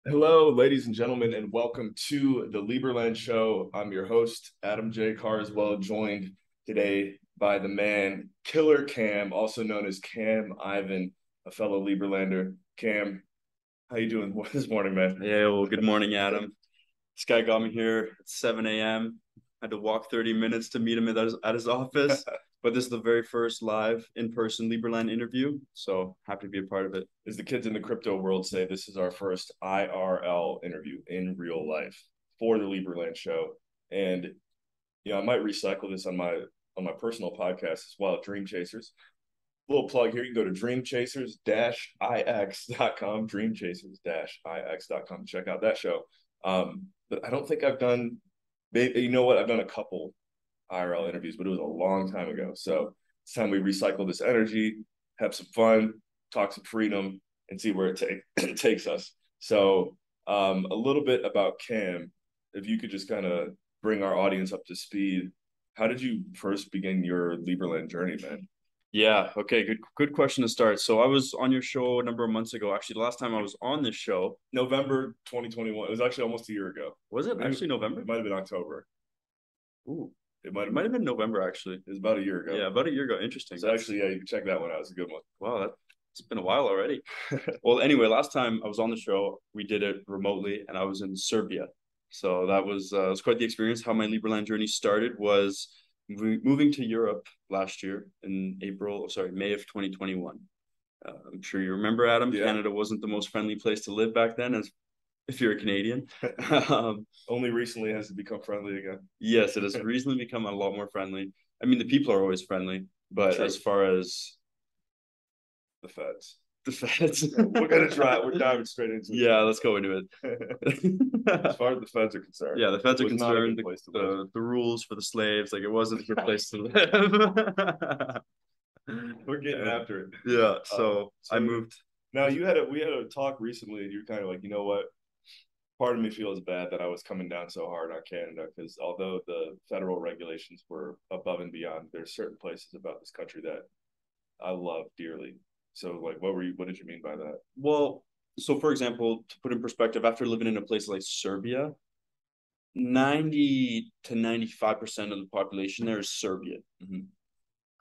Hello, ladies and gentlemen, and welcome to the Lieberland Show. I'm your host, Adam J. Carswell, joined today by the man, Killer Cam, also known as Cam Ivan, a fellow Lieberlander. Cam, how you doing this morning, man? Hey, well, good morning, Adam. This guy got me here at 7 a.m. Had to walk 30 minutes to meet him at his office. But this is the very first live in-person Lieberland interview, so happy to be a part of it. As the kids in the crypto world say, this is our first IRL interview in real life for the Lieberland Show. And I might recycle this on my personal podcast as well, Dream Chasers. Little plug here. You can go to dreamchasers-ix.com, dreamchasers-ix.com. Check out that show. But I don't think I've done, you know what? I've done a couple IRL interviews, but it was a long time ago. So it's time we recycle this energy, have some fun, talk some freedom, and see where it takes us. So a little bit about Cam. If you could just kind of bring our audience up to speed. How did you first begin your Lieberland journey, man? Yeah, okay, good question to start. So I was on your show a number of months ago. Actually, the last time I was on this show, November 2021. It was actually almost a year ago. was it Maybe, actually November? it might have been October. Ooh, It might have been November actually. It was about a year ago. Yeah, about a year ago. Interesting. So actually, yeah, you can check that one out. It's a good one. Wow, it's been a while already. Well, anyway, last time I was on the show, we did it remotely, and I was in Serbia. So that was quite the experience. How my Lieberland journey started was moving to Europe last year in May of 2021. I'm sure you remember, Adam. Yeah. Canada wasn't the most friendly place to live back then, as if you're a Canadian. Only recently has it become friendly again. Yes, it has recently become a lot more friendly. I mean, the people are always friendly, but True. as far as the feds, the feds, we're gonna try. We're diving straight into it. Yeah, let's go into it. As far as the feds are concerned, yeah, the feds are concerned. The rules for the slaves, like it wasn't a good place to live. We're getting after it. Yeah, so I moved. Now we had a talk recently, and you're kind of like, you know what? Part of me feels bad that I was coming down so hard on Canada because although the federal regulations were above and beyond, there's certain places about this country that I love dearly. So, like, what did you mean by that? Well, so for example, to put in perspective, after living in a place like Serbia, 90 to 95% of the population there is Serbian. Mm-hmm.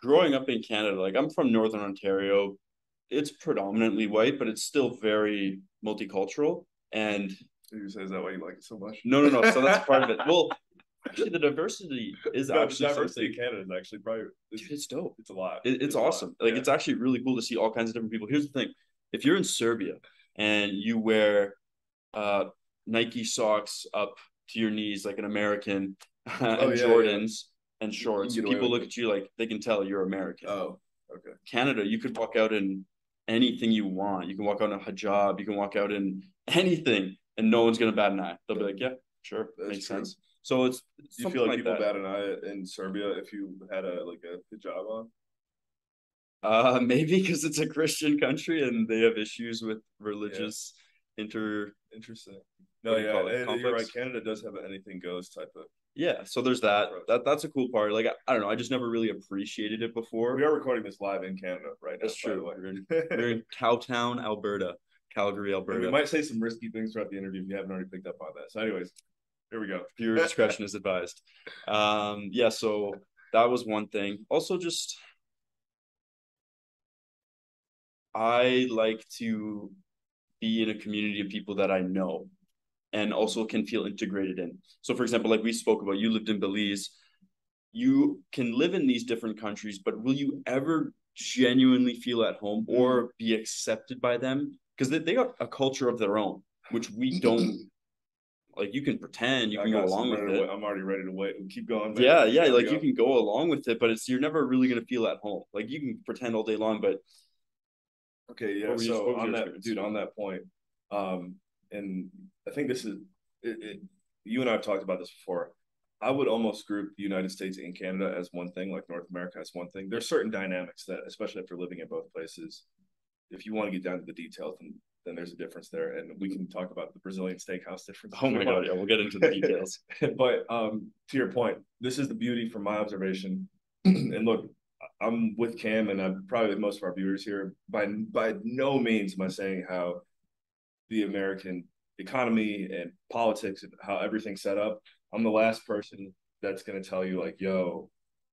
Growing up in Canada, like I'm from Northern Ontario, it's predominantly white, but it's still very multicultural. And you say, is that why you like it so much? No. So that's part of it. Well, actually, the diversity is actually diversity in Canada is actually probably it's dope. It's a lot. It's awesome. Like it's actually really cool to see all kinds of different people. Here's the thing: if you're in Serbia and you wear Nike socks up to your knees like an American and Jordans and shorts, people look at you like they can tell you're American. Oh, okay. Canada, you could walk out in anything you want. You can walk out in a hijab. You can walk out in anything, and no one's gonna bat an eye. They'll be like, "Yeah, sure, makes sense." So it's you feel like people bat an eye in Serbia if you had a hijab on? Maybe because it's a Christian country and they have issues with religious interesting. No, yeah, you're right. Canada does have an anything goes type of. Yeah, so there's that. That's a cool part. Like I don't know, I just never really appreciated it before. We are recording this live in Canada right now. That's true. We're in Cowtown, Alberta, Calgary, Alberta. And we might say some risky things throughout the interview if you haven't already picked up on that. So, anyways, here we go. Viewer discretion is advised. Yeah, so that was one thing. Also, just I like to be in a community of people that I know and also can feel integrated in. So, for example, like we spoke about, you lived in Belize. You can live in these different countries, but will you ever genuinely feel at home or be accepted by them? Because they got a culture of their own, which we don't. Like you can pretend, you can go along with it. I'm already ready to wait. Keep going. Man. Yeah. Like you can go along with it, but you're never really gonna feel at home. Like you can pretend all day long, but okay, yeah. So on that point, and I think this is you and I have talked about this before. I would almost group the United States and Canada as one thing, like North America as one thing. There's certain dynamics that, especially after living in both places, if you want to get down to the details, then there's a difference there, and we can talk about the Brazilian steakhouse difference. Oh my god, yeah, we'll get into the details. But to your point, this is the beauty from my observation. And look, I'm with Cam, and I'm probably with most of our viewers here. By no means am I saying how the American economy and politics and how everything's set up, I'm the last person that's going to tell you like, yo,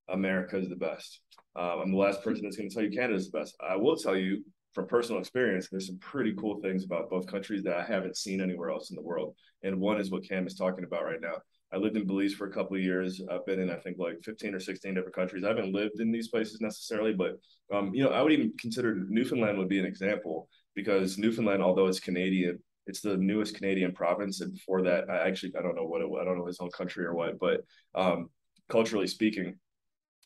America is the best. I'm the last person that's going to tell you Canada is the best. I will tell you from personal experience, there's some pretty cool things about both countries that I haven't seen anywhere else in the world. And one is what Cam is talking about right now. I lived in Belize for a couple of years. I've been in, I think, like 15 or 16 different countries. I haven't lived in these places necessarily, but, I would even consider Newfoundland would be an example because Newfoundland, although it's Canadian, it's the newest Canadian province. And before that, I don't know what it was. I don't know his own country or what, but culturally speaking,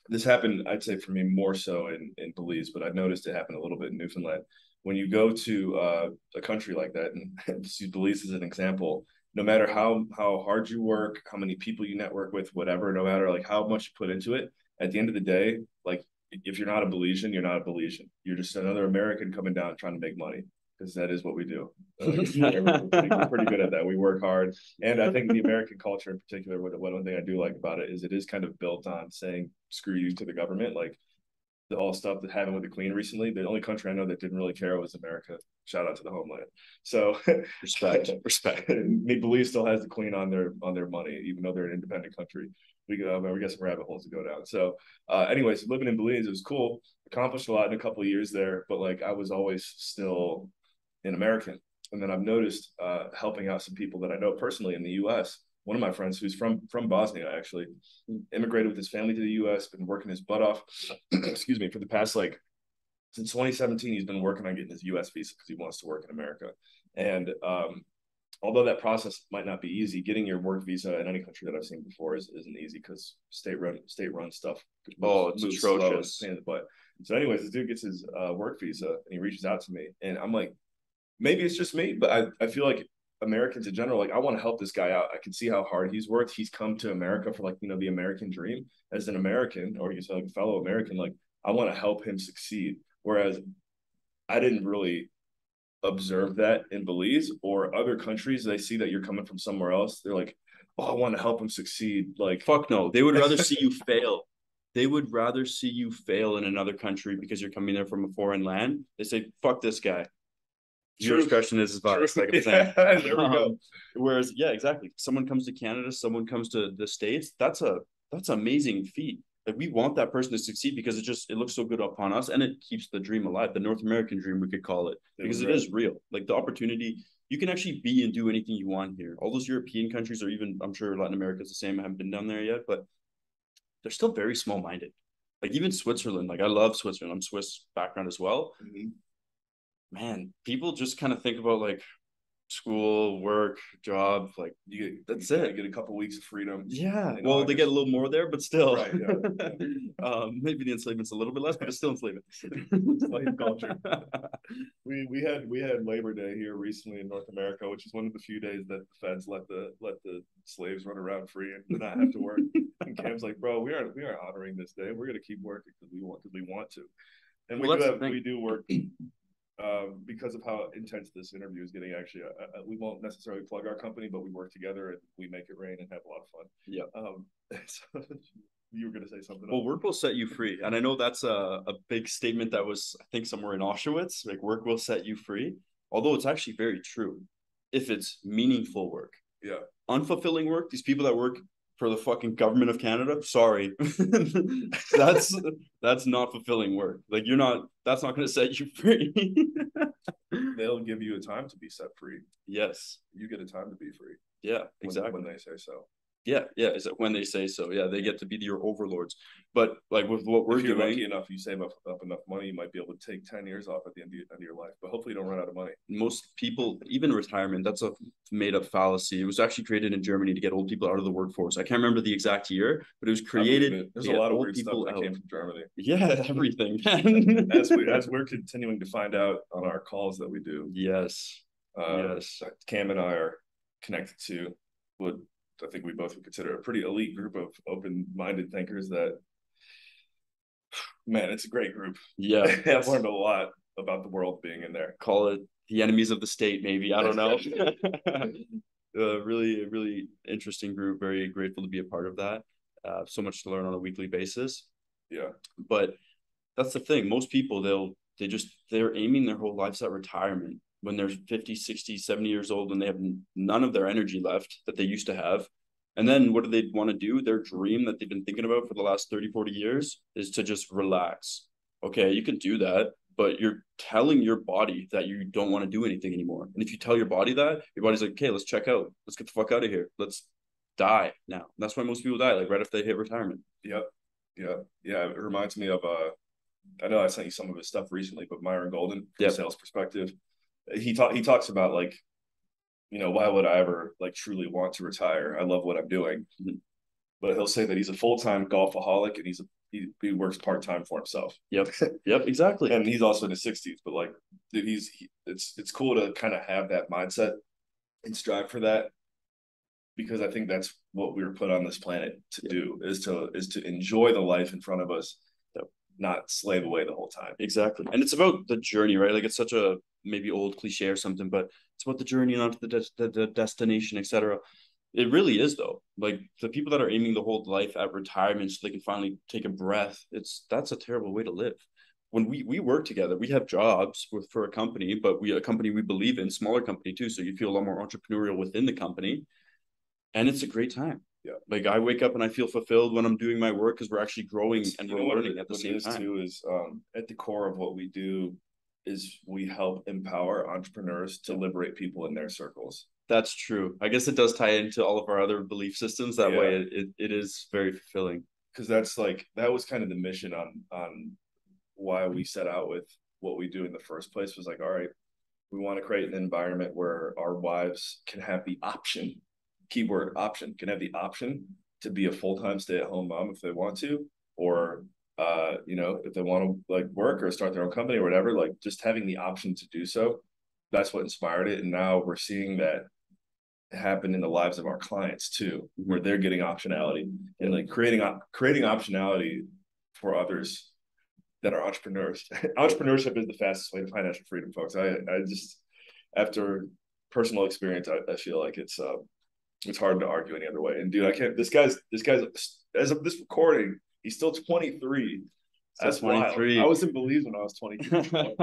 this happened, I'd say for me more so in Belize, but I've noticed it happen a little bit in Newfoundland. When you go to a country like that, and use Belize as an example, no matter how hard you work, how many people you network with, whatever, no matter like how much you put into it, at the end of the day, like if you're not a Belizean, you're not a Belizean. You're just another American coming down trying to make money because that is what we do. We're pretty good at that. We work hard, and I think the American culture in particular, one thing I do like about it is it is kind of built on saying "screw you" to the government. Like the whole stuff that happened with the Queen recently. The only country I know that didn't really care was America. Shout out to the homeland. So Respect, respect. Maple Leaf still has the Queen on their money, even though they're an independent country. We got some rabbit holes to go down. So, anyways, living in Belize, it was cool. Accomplished a lot in a couple of years there, but like I was always still an American. And then I've noticed helping out some people that I know personally in the U.S. One of my friends who's from Bosnia actually immigrated with his family to the U.S. Been working his butt off. Excuse me, for the past like since 2017, he's been working on getting his U.S. visa because he wants to work in America. And although that process might not be easy, getting your work visa in any country that I've seen before isn't easy because state run stuff. It's atrocious. In the butt. So, anyways, this dude gets his work visa and he reaches out to me, and I'm like, maybe it's just me, but I feel like Americans in general, like I want to help this guy out. I can see how hard he's worked. He's come to America for like, the American dream as an American, or you say like a fellow American, like I want to help him succeed. Whereas I didn't really observe that in Belize or other countries. They see that you're coming from somewhere else. They're like, oh, I want to help him succeed. Like, fuck no. They would rather see you fail. They would rather see you fail in another country because you're coming there from a foreign land. They say, fuck this guy. Your expression is about like I'm saying. Yeah, there we go. Whereas, yeah, exactly. Someone comes to Canada, someone comes to the States. That's amazing feat. Like we want that person to succeed because it looks so good upon us and it keeps the dream alive, the North American dream, we could call it, because it is real. Like the opportunity, you can actually be and do anything you want here. All those European countries, or even I'm sure Latin America is the same. I haven't been down there yet, but they're still very small minded. Like even Switzerland, like I love Switzerland. I'm Swiss background as well. Mm-hmm. Man, people just kind of think about like school, work, job, like that's it. Get a couple weeks of freedom. Yeah. Well, they get a little more there, but still. Right, yeah. Maybe the enslavement's a little bit less, but it's still enslavement. Slave culture. We had Labor Day here recently in North America, which is one of the few days that the feds let the slaves run around free and not have to work. And Cam's like, bro, we are honoring this day. We're gonna keep working because we want to. And we do work. Because of how intense this interview is getting, actually, we won't necessarily plug our company, but we work together and we make it rain and have a lot of fun. Yeah. So you were going to say something. Well, work will set you free, and I know that's a big statement that was, I think, somewhere in Auschwitz. Like, work will set you free, although it's actually very true if it's meaningful work. Yeah. Unfulfilling work. These people that work for the fucking government of Canada, sorry, that's not fulfilling work. Like that's not going to set you free. They'll give you a time to be set free. Yes, you get a time to be free. Yeah, exactly. When they say so. Yeah. Is it when they say so? Yeah, they get to be your overlords. But like with what we're doing, lucky enough, you save up enough money, you might be able to take 10 years off at the end of your life. But hopefully, you don't run out of money. Most people, even retirement, that's a made-up fallacy. It was actually created in Germany to get old people out of the workforce. I can't remember the exact year, but it was created. There's a lot of weird stuff that came from Germany. Yeah, everything. as we're continuing to find out on our calls that we do. Yes. Cam and I are connected to what I think we both would consider a pretty elite group of open-minded thinkers that, man, it's a great group. Yeah. I've learned a lot about the world being in there. Call it the enemies of the state, maybe. I don't know. Really, really interesting group. Very grateful to be a part of that. So much to learn on a weekly basis. Yeah. But that's the thing. Most people, they're aiming their whole lives at retirement. when they're 50, 60, 70 years old and they have none of their energy left that they used to have. And then what do they want to do? Their dream that they've been thinking about for the last 30, 40 years is to just relax. Okay, you can do that, but you're telling your body that you don't want to do anything anymore. And if you tell your body that, your body's like, okay, let's check out. Let's get the fuck out of here. Let's die now. And that's why most people die, like right after they hit retirement. Yep. Yeah. It reminds me of I know I sent you some of his stuff recently, but Myron Golden from a sales perspective. He talks about like, why would I ever like truly want to retire? I love what I'm doing. Mm-hmm. But he'll say that he's a full-time golfaholic and he works part-time for himself. Yep. Yep, exactly. And he's also in his 60s, but like dude, it's cool to kind of have that mindset and strive for that, because I think that's what we were put on this planet to do, is to enjoy the life in front of us, not slave away the whole time. Exactly. And it's about the journey, right? Like it's such a maybe old cliche or something, but it's about the journey, not the destination, etc. It really is though. Like the people that are aiming the whole life at retirement so they can finally take a breath, that's a terrible way to live. When we work together, we have jobs for a company, but a company we believe in, smaller company too, so you feel a lot more entrepreneurial within the company, and it's a great time. Yeah. Like I wake up and I feel fulfilled when I'm doing my work because we're actually growing and we're learning at the same time. Too is at the core of what we do is we help empower entrepreneurs to liberate people in their circles. That's true. I guess it does tie into all of our other belief systems. That way it is very fulfilling. Because that was kind of the mission on why we set out with what we do in the first place, was like, all right, we want to create an environment where our wives can have the option, keyword option, can have the option to be a full-time stay-at-home mom if they want to, or if they want to like work or start their own company or whatever, like just having the option to do so. That's what inspired it. And now we're seeing that happen in the lives of our clients too, where they're getting optionality and like creating optionality for others that are entrepreneurs. Entrepreneurship is the fastest way to financial freedom, folks. I just, after personal experience, I feel like it's hard to argue any other way. And dude, I can't. This guy's as of this recording, he's still 23. That's 23. Wild. I was in Belize when I was 22,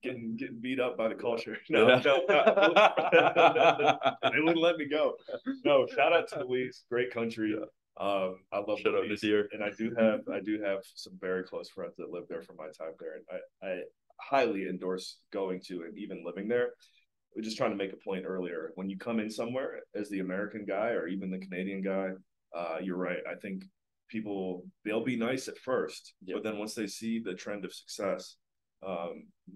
getting beat up by the culture. No, they wouldn't let me go. No, shout out to Belize, great country. I love Belize here, and I do have some very close friends that live there from my time there, and I highly endorse going to and even living there. We're just trying to make a point earlier. When you come in somewhere as the American guy or even the Canadian guy, you're right. I think they'll be nice at first, but then once they see the trend of success,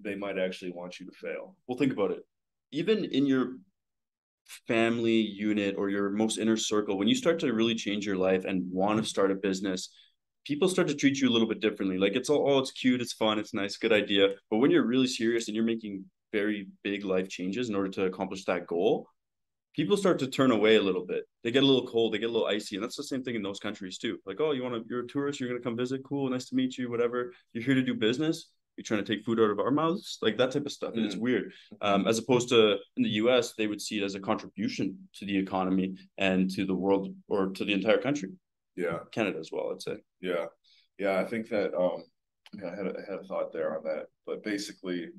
they might actually want you to fail. Well, think about it. Even in your family unit or your most inner circle, when you start to really change your life and want to start a business, people start to treat you a little bit differently. Like it's it's cute, it's fun, it's nice, good idea. But when you're really serious and you're making very big life changes in order to accomplish that goal, people start to turn away a little bit. They get a little cold, they get a little icy. And that's the same thing in those countries too. Like, oh, you're a tourist, you're going to come visit. Cool. Nice to meet you, whatever. You're here to do business. You're trying to take food out of our mouths, like that type of stuff. And it's weird. As opposed to in the US, they would see it as a contribution to the economy and to the world, or to the entire country. Yeah. Canada as well, I'd say. Yeah. Yeah. I think that, I had a thought there on that, but basically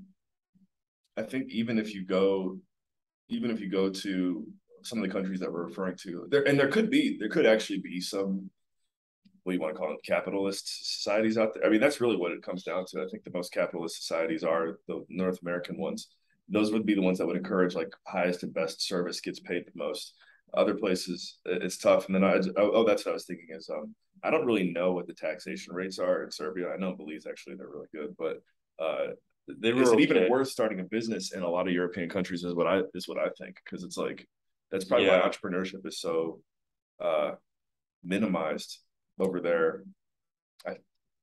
I think even if you go to some of the countries that we're referring to, there could actually be some, what do you want to call them, capitalist societies out there. I mean, that's really what it comes down to. I think the most capitalist societies are the North American ones. Those would be the ones that would encourage like highest and best service gets paid the most. Other places, it's tough. And then that's what I was thinking is, I don't really know what the taxation rates are in Serbia. I know in Belize actually they're really good, but is it even worth starting a business in a lot of European countries is what I think, because it's like that's probably why entrepreneurship is so minimized over there,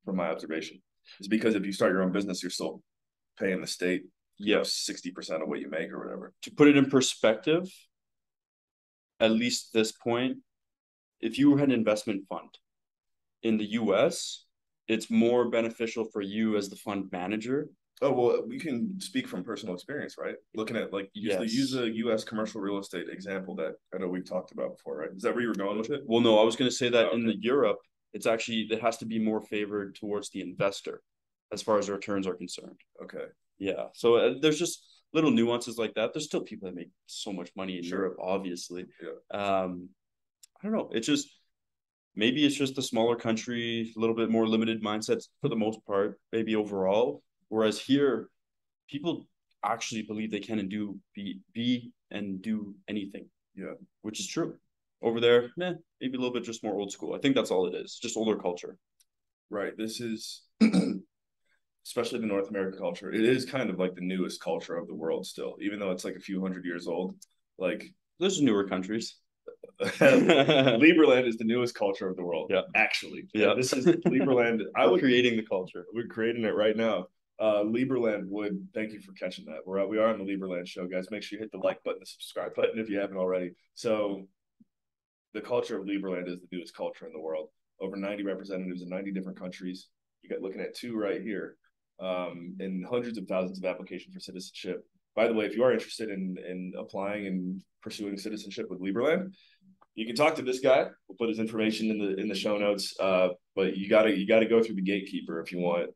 from my observation. Is because if you start your own business, you're still paying the state 60% of what you make or whatever. To put it in perspective, at least this point, if you had an investment fund in the US, it's more beneficial for you as the fund manager. Oh, well, we can speak from personal experience, right? Looking at like use a U.S. commercial real estate example that I know we've talked about before, right? Is that where you were going with it? Well, no, I was going to say that in Europe, it has to be more favored towards the investor as far as the returns are concerned. Okay. Yeah. So there's just little nuances like that. There's still people that make so much money in Sure. Europe, obviously. Yeah. I don't know. It's just maybe it's just a smaller country, a little bit more limited mindsets for the most part, maybe overall. Whereas here, people actually believe they can and do be and do anything. Yeah. Which is true. Over there, maybe a little bit just more old school. I think that's all it is, just older culture. Right. This is especially the North American culture. It is kind of like the newest culture of the world still, even though it's like a few hundred years old. Like there's newer countries. Liberland is the newest culture of the world. Yeah, actually. Yeah, this is Liberland. We're creating the culture. We're creating it right now. Liberland would thank you for catching that. We are on the Liberland show, guys. Make sure you hit the like button, the subscribe button if you haven't already. So the culture of Liberland is the newest culture in the world. Over 90 representatives in 90 different countries. You got looking at 2 right here, and hundreds of thousands of applications for citizenship. By the way, if you are interested in applying and pursuing citizenship with Liberland, you can talk to this guy. We'll put his information in the show notes. But you gotta go through the gatekeeper if you want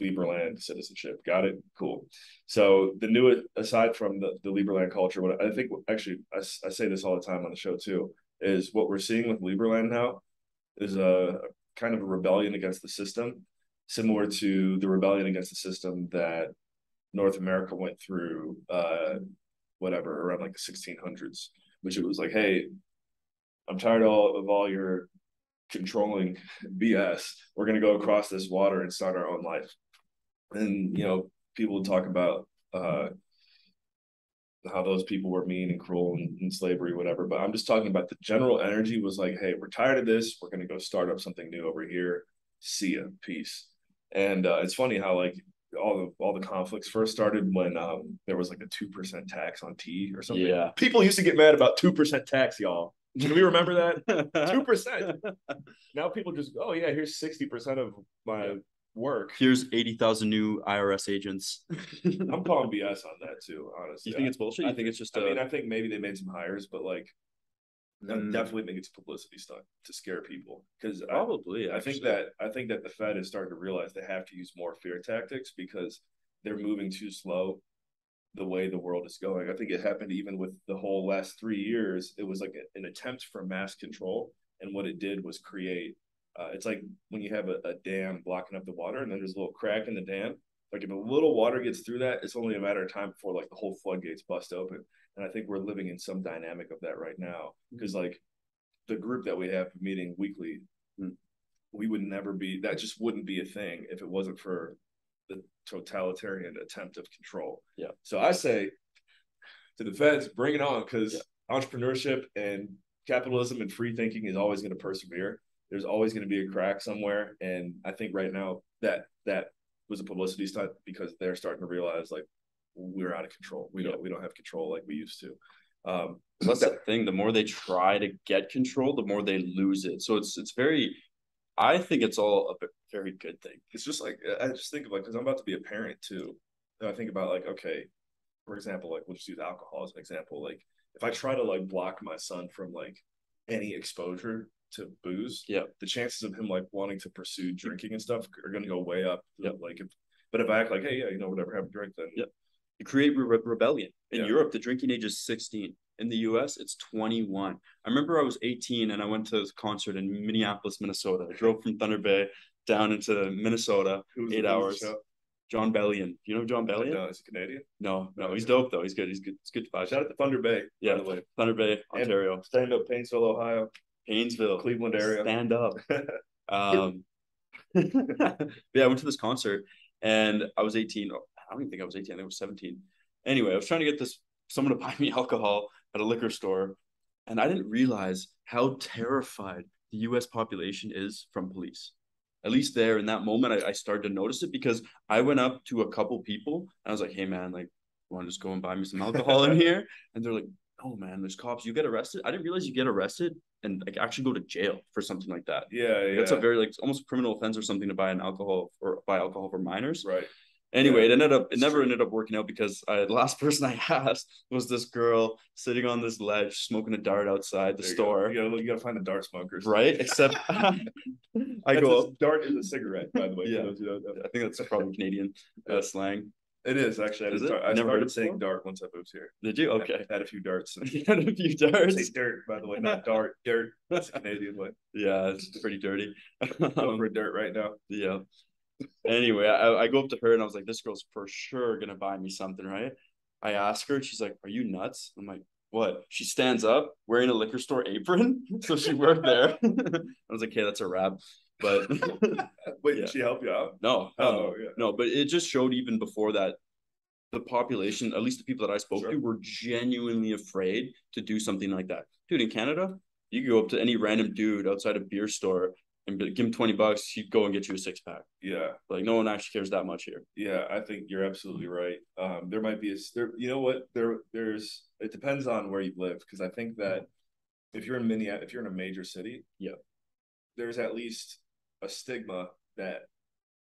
Liberland citizenship. Got it? Cool. So the new, aside from the Liberland culture, what I think actually I say this all the time on the show too, is what we're seeing with Liberland now is a kind of a rebellion against the system, similar to the rebellion against the system that North America went through, whatever, around like the 1600s, which it was like, hey, I'm tired of all your controlling BS. We're going to go across this water and start our own life. And, people talk about how those people were mean and cruel and slavery, whatever. But I'm just talking about the general energy was like, hey, we're tired of this. We're going to go start up something new over here. See ya. Peace. And it's funny how like all the conflicts first started when there was like a 2% tax on tea or something. Yeah. People used to get mad about 2% tax, y'all. Can we remember that? 2%. Now people just, oh yeah, here's 60% of my work. Here's 80,000 new IRS agents. I'm calling BS on that too, honestly. You think it's bullshit? I think it's just I think maybe they made some hires, but like I definitely think it's publicity stunt to scare people. Because probably I think that the Fed is starting to realize they have to use more fear tactics because they're moving too slow the way the world is going. I think it happened even with the whole last 3 years. It was like an attempt for mass control. And what it did was create, it's like when you have a dam blocking up the water and then there's a little crack in the dam. Like if a little water gets through that, it's only a matter of time before like the whole floodgates bust open. And I think we're living in some dynamic of that right now. Because like the group that we have meeting weekly, we would never be, that just wouldn't be a thing if it wasn't for the totalitarian attempt of control. Yeah. So I say to the feds, bring it on, because entrepreneurship and capitalism and free thinking is always going to persevere. There's always going to be a crack somewhere. And I think right now that was a publicity stunt because they're starting to realize like we're out of control. We don't have control like we used to. That's the thing. The more they try to get control, the more they lose it. So it's very, I think it's all a very good thing. It's just like, I just think of like, because I'm about to be a parent too. And I think about like, okay, for example, like we'll just use alcohol as an example. Like if I try to like block my son from like any exposure to booze, the chances of him like wanting to pursue drinking and stuff are going to go way up. Like, but if I act like, hey, whatever, have a drink, then you create rebellion. In Europe, the drinking age is 16. In the US, it's 21. I remember I was 18 and I went to a concert in Minneapolis, Minnesota. I drove from Thunder Bay down into Minnesota, 8 hours. John Bellion. Do you know John Bellion? No, is he Canadian? No, he's dope though. He's good. He's good vibes. Shout out to Thunder Bay. Yeah, by the way. Thunder Bay, Ontario. Stand up, Painesville, Ohio. Painesville, Cleveland area. Stand up. I went to this concert and I was 18. I don't even think I was 18. I think I was 17. Anyway, I was trying to get someone to buy me alcohol at a liquor store, and I didn't realize how terrified the U.S. population is from police. At least there in that moment, I started to notice it because I went up to a couple people and I was like, "Hey man, like, you want to just go and buy me some alcohol in here?" And they're like, "Oh man, there's cops. You get arrested." I didn't realize you get arrested and like actually go to jail for something like that. Yeah. It's a very like almost a criminal offense or something to buy alcohol for minors. Right. Anyway, it never ended up working out because the last person I asked was this girl sitting on this ledge smoking a dart outside the store. You gotta find the dart smokers, right? Except I go dart is a cigarette, by the way. Yeah, I think that's probably Canadian slang. It is actually. Is it? I You never heard started it saying before? dart once I moved here. Did you? Okay. Had a few darts. You had a few I say darts. dirt, by the way, not dart. Dirt. That's the Canadian way. Yeah, it's pretty dirty. Go for a dirt right now. Yeah. Anyway, I go up to her and I was like, this girl's for sure gonna buy me something, right? I ask her, she's like, are you nuts? I'm like, what? She stands up wearing a liquor store apron. So she worked there. I was like, okay, that's a wrap. But Wait, yeah. did she help you out? No, hell no. Yeah. No, but it just showed even before that the population, at least the people that I spoke to, were genuinely afraid to do something like that. Dude, in Canada, you could go up to any random dude outside a beer store and give him $20, he'd go and get you a 6-pack. Yeah. Like no one actually cares that much here. Yeah, I think you're absolutely right. There might be there. You know what? There's. It depends on where you live, because I think that if you're in if you're in a major city, yeah, there's at least a stigma that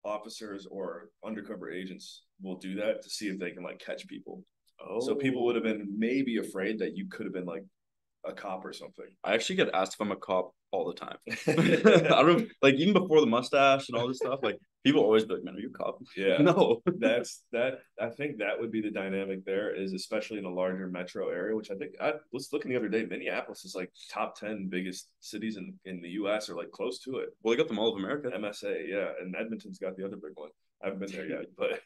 officers or undercover agents will do that to see if they can like catch people. Oh. So people would have been maybe afraid that you could have been like a cop or something. I actually get asked if I'm a cop all the time. I don't like even before the mustache and all this stuff. Like people always be like, "Man, are you a cop?" Yeah, no. That's that. I think that would be the dynamic there. Is especially in a larger metro area, which I think I was looking the other day. Minneapolis is like top 10 biggest cities in the U.S. or like close to it. Well, they got the Mall of America, MSA, yeah, and Edmonton's got the other big one. I haven't been there yet, but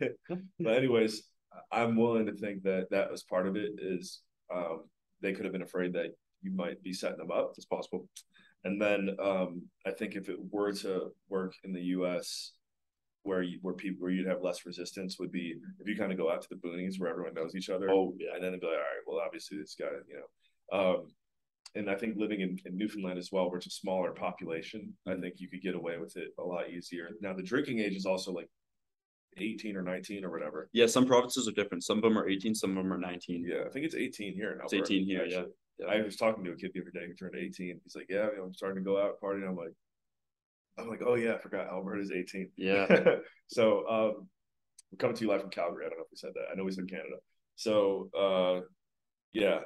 anyways, I'm willing to think that that was part of it. Is they could have been afraid that you might be setting them up. It's possible. And then I think if it were to work in the U.S., where you'd have less resistance would be if you kind of go out to the boonies where everyone knows each other. Oh yeah, and then they'd be like, all right, well, obviously this guy, and I think living in Newfoundland as well, where it's a smaller population, I think you could get away with it a lot easier. Now the drinking age is also like 18 or 19 or whatever. Yeah, some provinces are different. Some of them are 18, some of them are 19. Yeah, I think it's 18 here in Alberta. It's 18 here, actually. Yeah. I was talking to a kid the other day who turned 18. He's like, yeah, I'm starting to go out partying. I'm like, oh yeah, I forgot Alberta's 18. Yeah. So we're coming to you live from Calgary. I don't know if we said that. I know we said Canada. So yeah,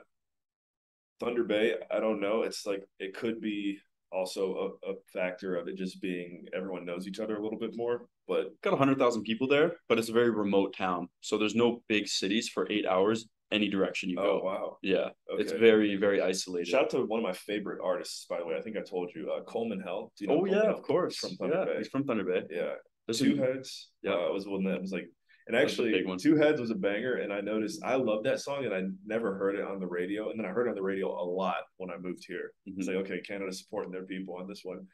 Thunder Bay. I don't know. It's like it could be also a factor of it just being everyone knows each other a little bit more. But got 100,000 people there, but it's a very remote town, so there's no big cities for 8 hours any direction you go. Oh wow. Yeah. Okay. It's very, very isolated. Shout out to one of my favorite artists, by the way. I think I told you, Coleman Hell. Do you know Coleman Hell? Of course. From Thunder Bay. He's from Thunder Bay. Yeah. Two Heads. Yeah. Was one that was like, and actually Two Heads was a banger. And I noticed I love that song, and I never heard it on the radio. And then I heard it on the radio a lot when I moved here. It's like, okay, Canada's supporting their people on this one.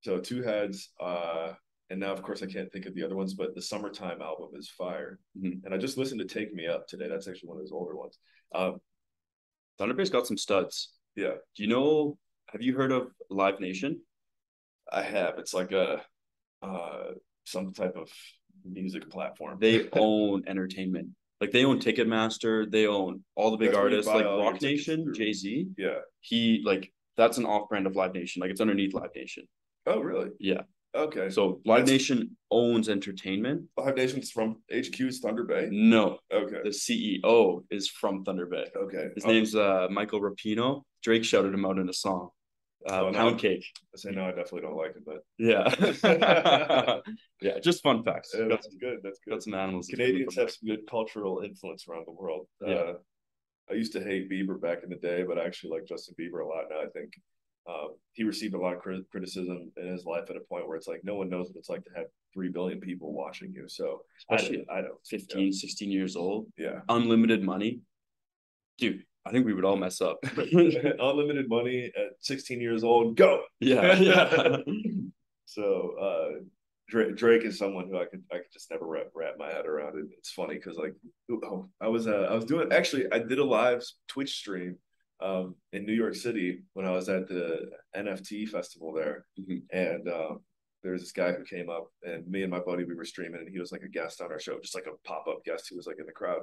So Two Heads, and now, of course, I can't think of the other ones, but the Summertime album is fire. And I just listened to Take Me Up today. That's actually one of those older ones. Thunder Bay's got some studs. Yeah. Do you know, have you heard of Live Nation? I have. It's like a some type of music platform. They own entertainment. Like they own Ticketmaster. They own all the big artists like Rock Nation, Jay-Z. Yeah. That's an off-brand of Live Nation. Like it's underneath Live Nation. Oh, really? Yeah. Okay. So Live Nation owns entertainment. Live Nation's from HQ's Thunder Bay? No. Okay. The CEO is from Thunder Bay. Okay. His name's Michael Rapino. Drake shouted him out in a song. Pound Cake. I say no, I definitely don't like it, but yeah. Yeah, just fun facts. Yeah, that's good. That's good. Got some animals. Canadians have some good cultural influence around the world. Yeah. I used to hate Bieber back in the day, but I actually like Justin Bieber a lot now. I think he received a lot of criticism in his life at a point where it's like no one knows what it's like to have 3 billion people watching you. So especially I don't 15, 16 years old. Yeah. Unlimited money. Dude, I think we would all mess up. Unlimited money at 16 years old. Go. Yeah. Yeah. So Drake is someone who I could just never wrap my head around it. It's funny because like I was doing I did a live Twitch stream in New York City when I was at the NFT festival there, and there was this guy who came up, and me and my buddy, we were streaming, and he was like a guest on our show, just like a pop-up guest who was like in the crowd.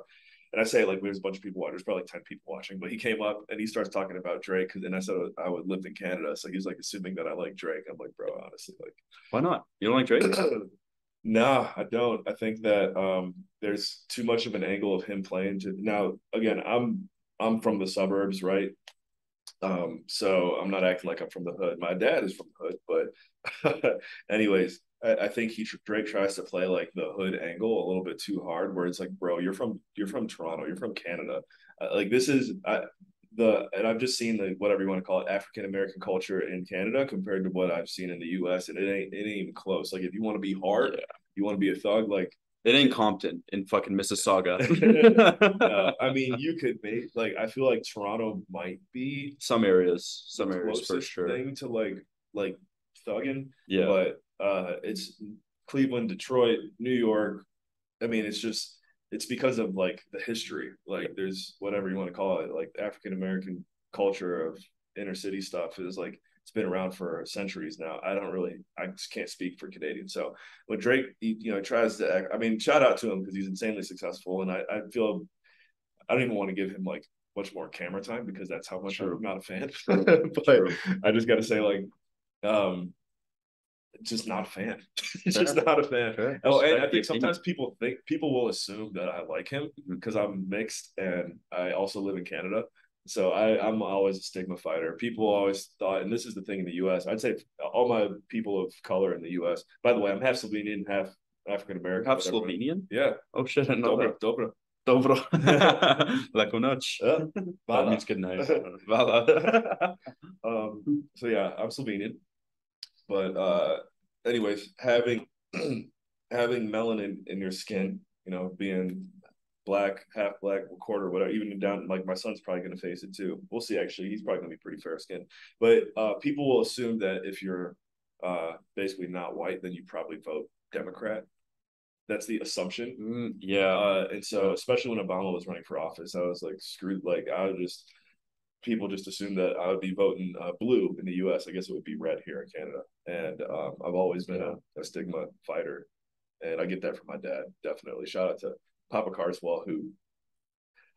And I say like there's a bunch of people watching, there's probably like 10 people watching, but he came up and he starts talking about Drake, and I said I would lived in Canada, so he's like assuming that I like Drake. I'm like, bro, honestly, like, why not? You don't like Drake? Nah, I don't. I think that there's too much of an angle of him playing to now. Again, I'm from the suburbs, right? So I'm not acting like I'm from the hood. My dad is from the hood, but anyways, I think Drake tries to play like the hood angle a little bit too hard, where it's like, bro, you're from Toronto, you're from Canada, like this is and I've just seen the whatever you want to call it African American culture in Canada compared to what I've seen in the U.S. and it ain't even close. Like if you want to be hard, Yeah. you want to be a thug, like It ain't Compton in fucking Mississauga. I mean, you could make like I feel like Toronto might be the Some areas for closest sure. thing to like thugging, Yeah. but it's Cleveland, Detroit, New York. I mean, it's because of like the history. Like there's whatever you want to call it, like African American culture of inner city stuff is like it's been around for centuries now. I just can't speak for Canadians. So when Drake, tries to act, I mean, shout out to him because he's insanely successful, and I feel I don't even want to give him like much more camera time because that's how much True. I'm not a fan. True. But True. I just got to say, like, um, just not a fan. Just not a fan. Fair. Oh, and I Respect the think opinion. sometimes people will assume that I like him because I'm mixed and I also live in Canada. So I'm always a stigma fighter. People always thought, and this is the thing in the U.S. I'd say all my people of color in the U.S. By the way, I'm half Slovenian, half African American. Half Slovenian? Yeah. Oh shit, I know Dobro, that. dobro. Dobro. Laku noč. That means good night. Vala. So yeah, I'm Slovenian. But anyways, having having melanin in your skin, being black, half black, quarter, whatever, even down like my son's probably gonna face it too. We'll see actually. He's probably gonna be pretty fair skinned. But people will assume that if you're basically not white, then you probably vote Democrat. That's the assumption. Yeah. And so especially when Obama was running for office, I was like screwed. Like I would just people just assume that I would be voting blue in the U.S. I guess it would be red here in Canada. And I've always been a stigma fighter, and I get that from my dad. Definitely. Shout out to Papa Carswell, who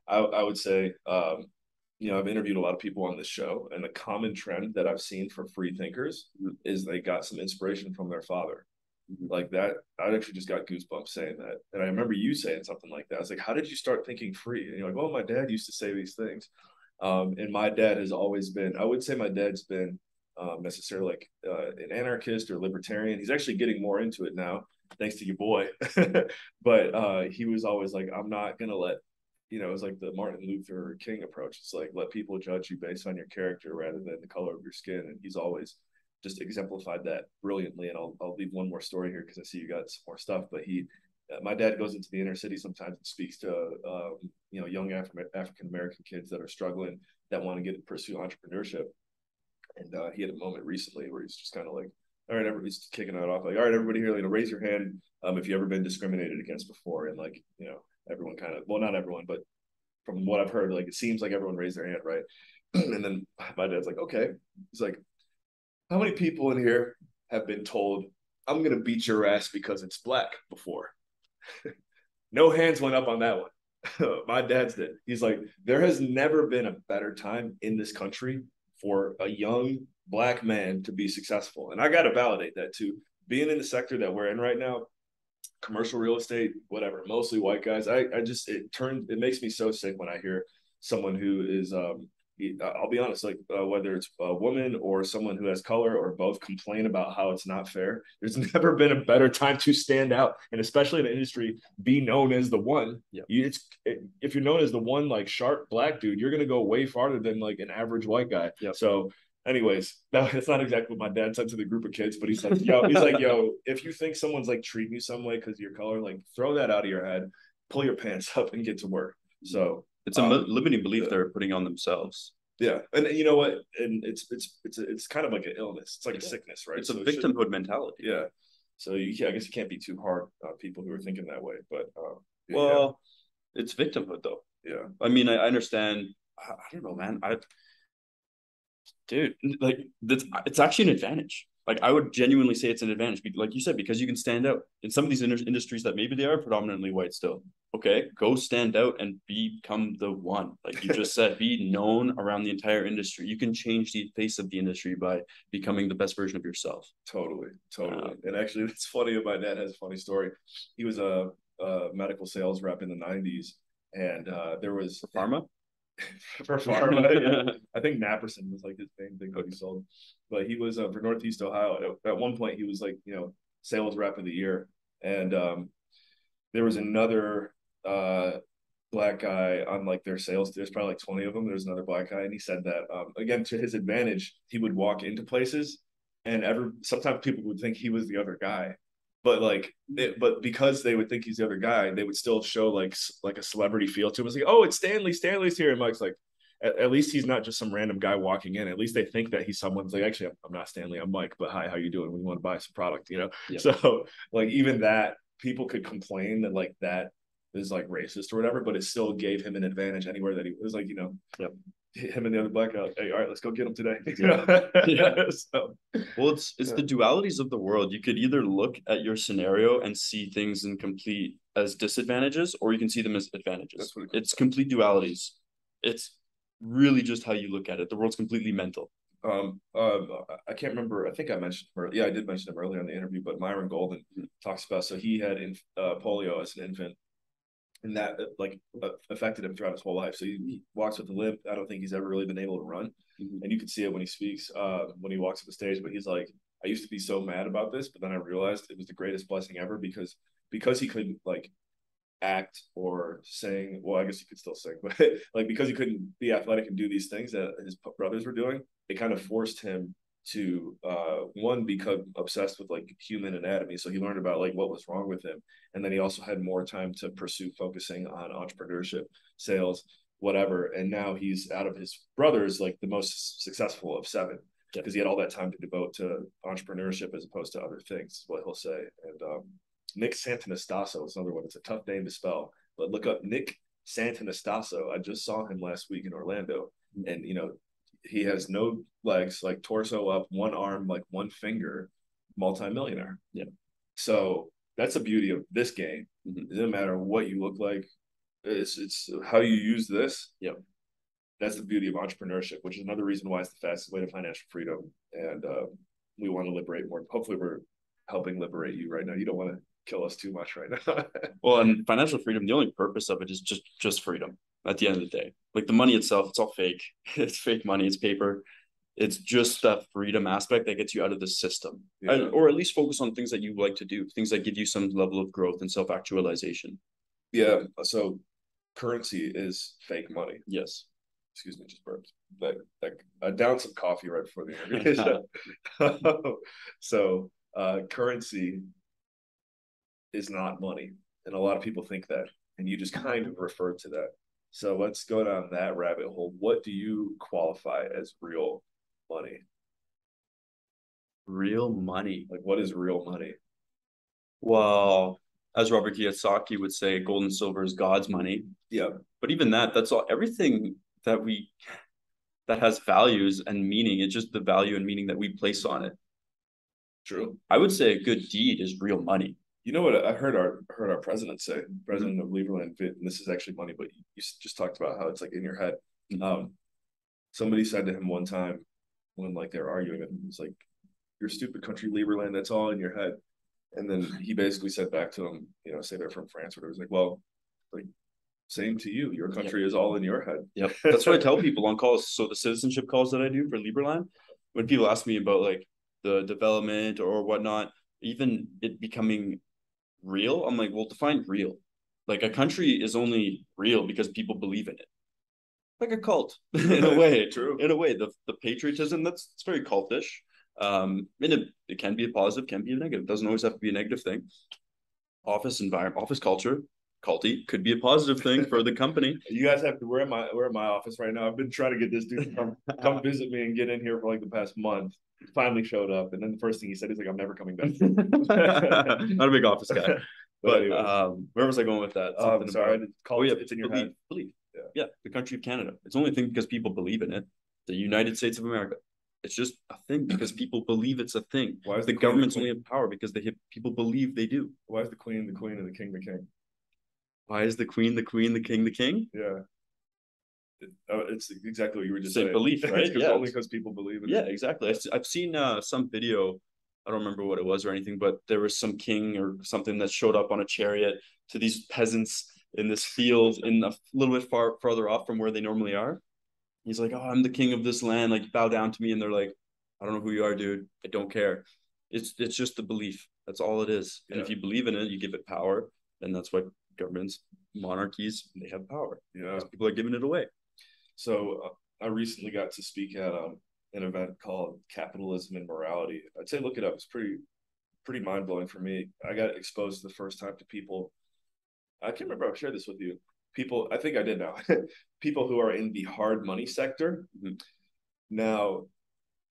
I would say, I've interviewed a lot of people on this show, and the common trend that I've seen for free thinkers is they got some inspiration from their father. Like that, I actually just got goosebumps saying that. And I remember you saying something like that. I was like, how did you start thinking free? And you're like, well, my dad used to say these things. And my dad has always been, I would say my dad's been necessarily like an anarchist or libertarian. He's actually getting more into it now, thanks to your boy. But he was always like, I'm not going to let, it's like the Martin Luther King approach. It's like, let people judge you based on your character rather than the color of your skin. And he's always just exemplified that brilliantly. And I'll leave one more story here because I see you got some more stuff. But my dad goes into the inner city sometimes and speaks to young African American kids that are struggling that want to get pursue entrepreneurship. And he had a moment recently where he's just kind of like, all right, everybody's kicking it off like, all right, everybody here, raise your hand if you ever been discriminated against before. And like, everyone kind of, well, not everyone, but from what I've heard, like it seems like everyone raised their hand, right? And then my dad's like, okay. He's like, how many people in here have been told, I'm going to beat your ass because it's black before? No hands went up on that one. My dad's did. He's like, there has never been a better time in this country for a young black man to be successful. And I got to validate that too. Being in the sector that we're in right now, commercial real estate, whatever, mostly white guys. It makes me so sick when I hear someone who is I'll be honest, like whether it's a woman or someone who has color or both complain about how it's not fair. There's never been a better time to stand out, and especially in the industry, be known as the one. Yep. If you're known as the one, like sharp black dude, you're gonna go way farther than like an average white guy. Yep. So anyways, that's not exactly what my dad said to the group of kids, but he's like, yo, if you think someone's like treating you some way because of your color, like throw that out of your head, pull your pants up and get to work. So it's a limiting belief they're putting on themselves. Yeah, and you know what? And it's kind of like an illness. It's like a sickness, right? It's a victimhood mentality. Yeah. So I guess you can't be too hard on people who are thinking that way. But it's victimhood though. Yeah. I mean, I understand. I don't know, man. Dude, like it's actually an advantage. Like I would genuinely say it's an advantage, like you said, because you can stand out in some of these industries that maybe they are predominantly white still. Okay, go stand out and become the one. Like you just said, be known around the entire industry. You can change the face of the industry by becoming the best version of yourself. Totally. And actually, it's funny. My dad has a funny story. He was a medical sales rep in the '90s, and there was pharma. For pharma, yeah. I think Naperson was like his main thing that he sold. But he was for Northeast Ohio. At one point, he was like, sales rep of the year. And there was another black guy on like their sales. There's probably like 20 of them. There's another black guy, and he said that again, to his advantage, he would walk into places, and sometimes people would think he was the other guy, but but because they would think he's the other guy, they would still show like a celebrity feel to him. It's like, oh, it's Stanley. Stanley's here, and Mike's like, at least he's not just some random guy walking in. At least they think that he's someone's like, actually, I'm not Stanley. I'm Mike, but hi, how you doing? We want to buy some product, you know? Yep. So like even that, people could complain that like that is like racist or whatever, but it still gave him an advantage anywhere that he was like, you know, yep. Him and the other black guy, like, hey, all right, let's go get him today. Yeah. So, well, it's the dualities of the world. You could either look at your scenario and see things in complete as disadvantages, or you can see them as advantages. It's complete dualities. It's really just how you look at it. The world's completely mental. I can't remember. I think I mentioned I did mention him earlier in the interview, but Myron Golden talks about, so he had polio as an infant, and that like affected him throughout his whole life. So he walks with a limp. I don't think he's ever really been able to run, and you can see it when he speaks, when he walks up the stage. But he's like, I used to be so mad about this, but then I realized it was the greatest blessing ever because he couldn't like act or sing. Well, I guess he could still sing, but like because he couldn't be athletic and do these things that his brothers were doing, it kind of forced him to one, become obsessed with like human anatomy. So he learned about like what was wrong with him, and then he also had more time to pursue focusing on entrepreneurship, sales, whatever. And now he's, out of his brothers, like the most successful of seven, because he had all that time to devote to entrepreneurship as opposed to other things, is what he'll say. And Nick Santanastasso is another one. It's a tough name to spell, but look up Nick Santanastasso. I just saw him last week in Orlando, and you know, he has no legs, like torso up, one arm, like one finger, multimillionaire. Yeah. So that's the beauty of this game. It doesn't matter what you look like. It's how you use this. Yep. That's the beauty of entrepreneurship, which is another reason why it's the fastest way to financial freedom. And we want to liberate more. Hopefully we're helping liberate you right now. You don't want to kill us too much right now. Well, and financial freedom, the only purpose of it is just freedom at the end of the day. Like the money itself, it's all fake. It's fake money, it's paper. It's just that freedom aspect that gets you out of the system. Yeah. Or at least focus on things that you like to do, things that give you some level of growth and self-actualization. Yeah. So currency is fake money. Yes. Excuse me, just burped. I downed some coffee right before the interview. So currency is not money, and a lot of people think that, and you just kind of refer to that. So let's go down that rabbit hole. What do you qualify as real money? Real money. Like, what is real money? Well, as Robert Kiyosaki would say, gold and silver is God's money. Yeah. But even that's all, everything that has values and meaning. It's just the value and meaning that we place on it. True. I would say a good deed is real money. You know what I heard our president say, president of Lieberland, and this is actually funny, but you just talked about how it's like in your head. Somebody said to him one time when like they were arguing, it's like, "You're stupid country, Lieberland. That's all in your head." And then he basically said back to him, you know, say they're from France, where it was like, well, like, same to you. Your country is all in your head. Yep. That's what I tell people on calls. So the citizenship calls that I do for Lieberland, when people ask me about like the development or whatnot, even it becoming real, I'm like, well, define real. Like a country is only real because people believe in it. Like a cult, in a way. True. In a way, the patriotism, it's very cultish. It can be a positive, can be a negative. It doesn't always have to be a negative thing. Office environment, office culture, culty could be a positive thing for the company. You guys have to. We're at my office right now. I've been trying to get this dude to come visit me and get in here for like the past month. He finally showed up, and then the first thing he said is like, "I'm never coming back." Not a big office guy. But where was I going with that? Sorry, it's in your head. Believe. Yeah, the country of Canada. It's only a thing because people believe in it. The United States of America. It's just a thing because people believe it's a thing. Why is the government's only in power? Because people believe they do. Why is the queen, and the king, the king? Why is the queen, the king, the king? Yeah. It's exactly what you were just saying. Belief, right? Yeah, only because people believe in it. Yeah, exactly. I've seen some video. I don't remember what it was or anything, but there was some king or something that showed up on a chariot to these peasants in this field in a little bit farther off from where they normally are. He's like, "Oh, I'm the king of this land. Like, bow down to me." And they're like, "I don't know who you are, dude. I don't care." It's just the belief. That's all it is. And Yeah. if you believe in it, you give it power. And that's why governments, monarchies, they have power. Yeah. Because people are giving it away. So I recently got to speak at an event called Capitalism and Morality. I'd say look it up. It's pretty mind blowing for me. I got exposed the first time to people. I can't remember. I've shared this with you. People, I think I did now. People who are in the hard money sector. Mm-hmm. Now,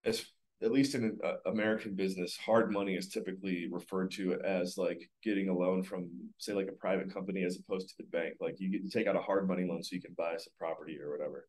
as at least in American business, hard money is typically referred to as like getting a loan from, say, like a private company as opposed to the bank. Like you get to take out a hard money loan so you can buy some property or whatever.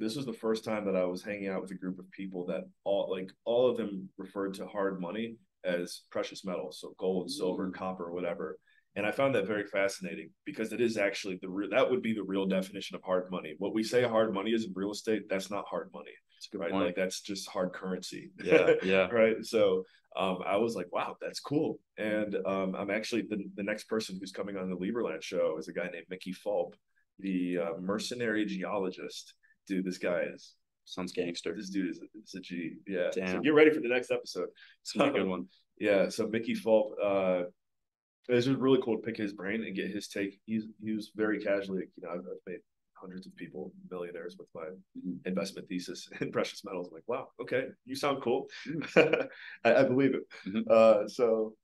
This was the first time that I was hanging out with a group of people that all of them referred to hard money as precious metals, so gold, silver, copper, whatever. And I found that very fascinating because it is actually that would be the real definition of hard money. What we say hard money is in real estate, that's not hard money. That's a good right? point. Like that's just hard currency. Yeah, yeah. Right. So I was like, wow, that's cool. And I'm actually the next person who's coming on the Lieberland show is a guy named Mickey Fulp, the mercenary geologist. Dude, this guy is sounds gangster. This dude is a G. Yeah. Damn. So get ready for the next episode. It's a good one. Yeah. So Mickey Fulp, it was just really cool to pick his brain and get his take. He was very casually, I've made hundreds of people millionaires with my investment thesis in precious metals. I'm like, wow, okay, you sound cool. I believe it. So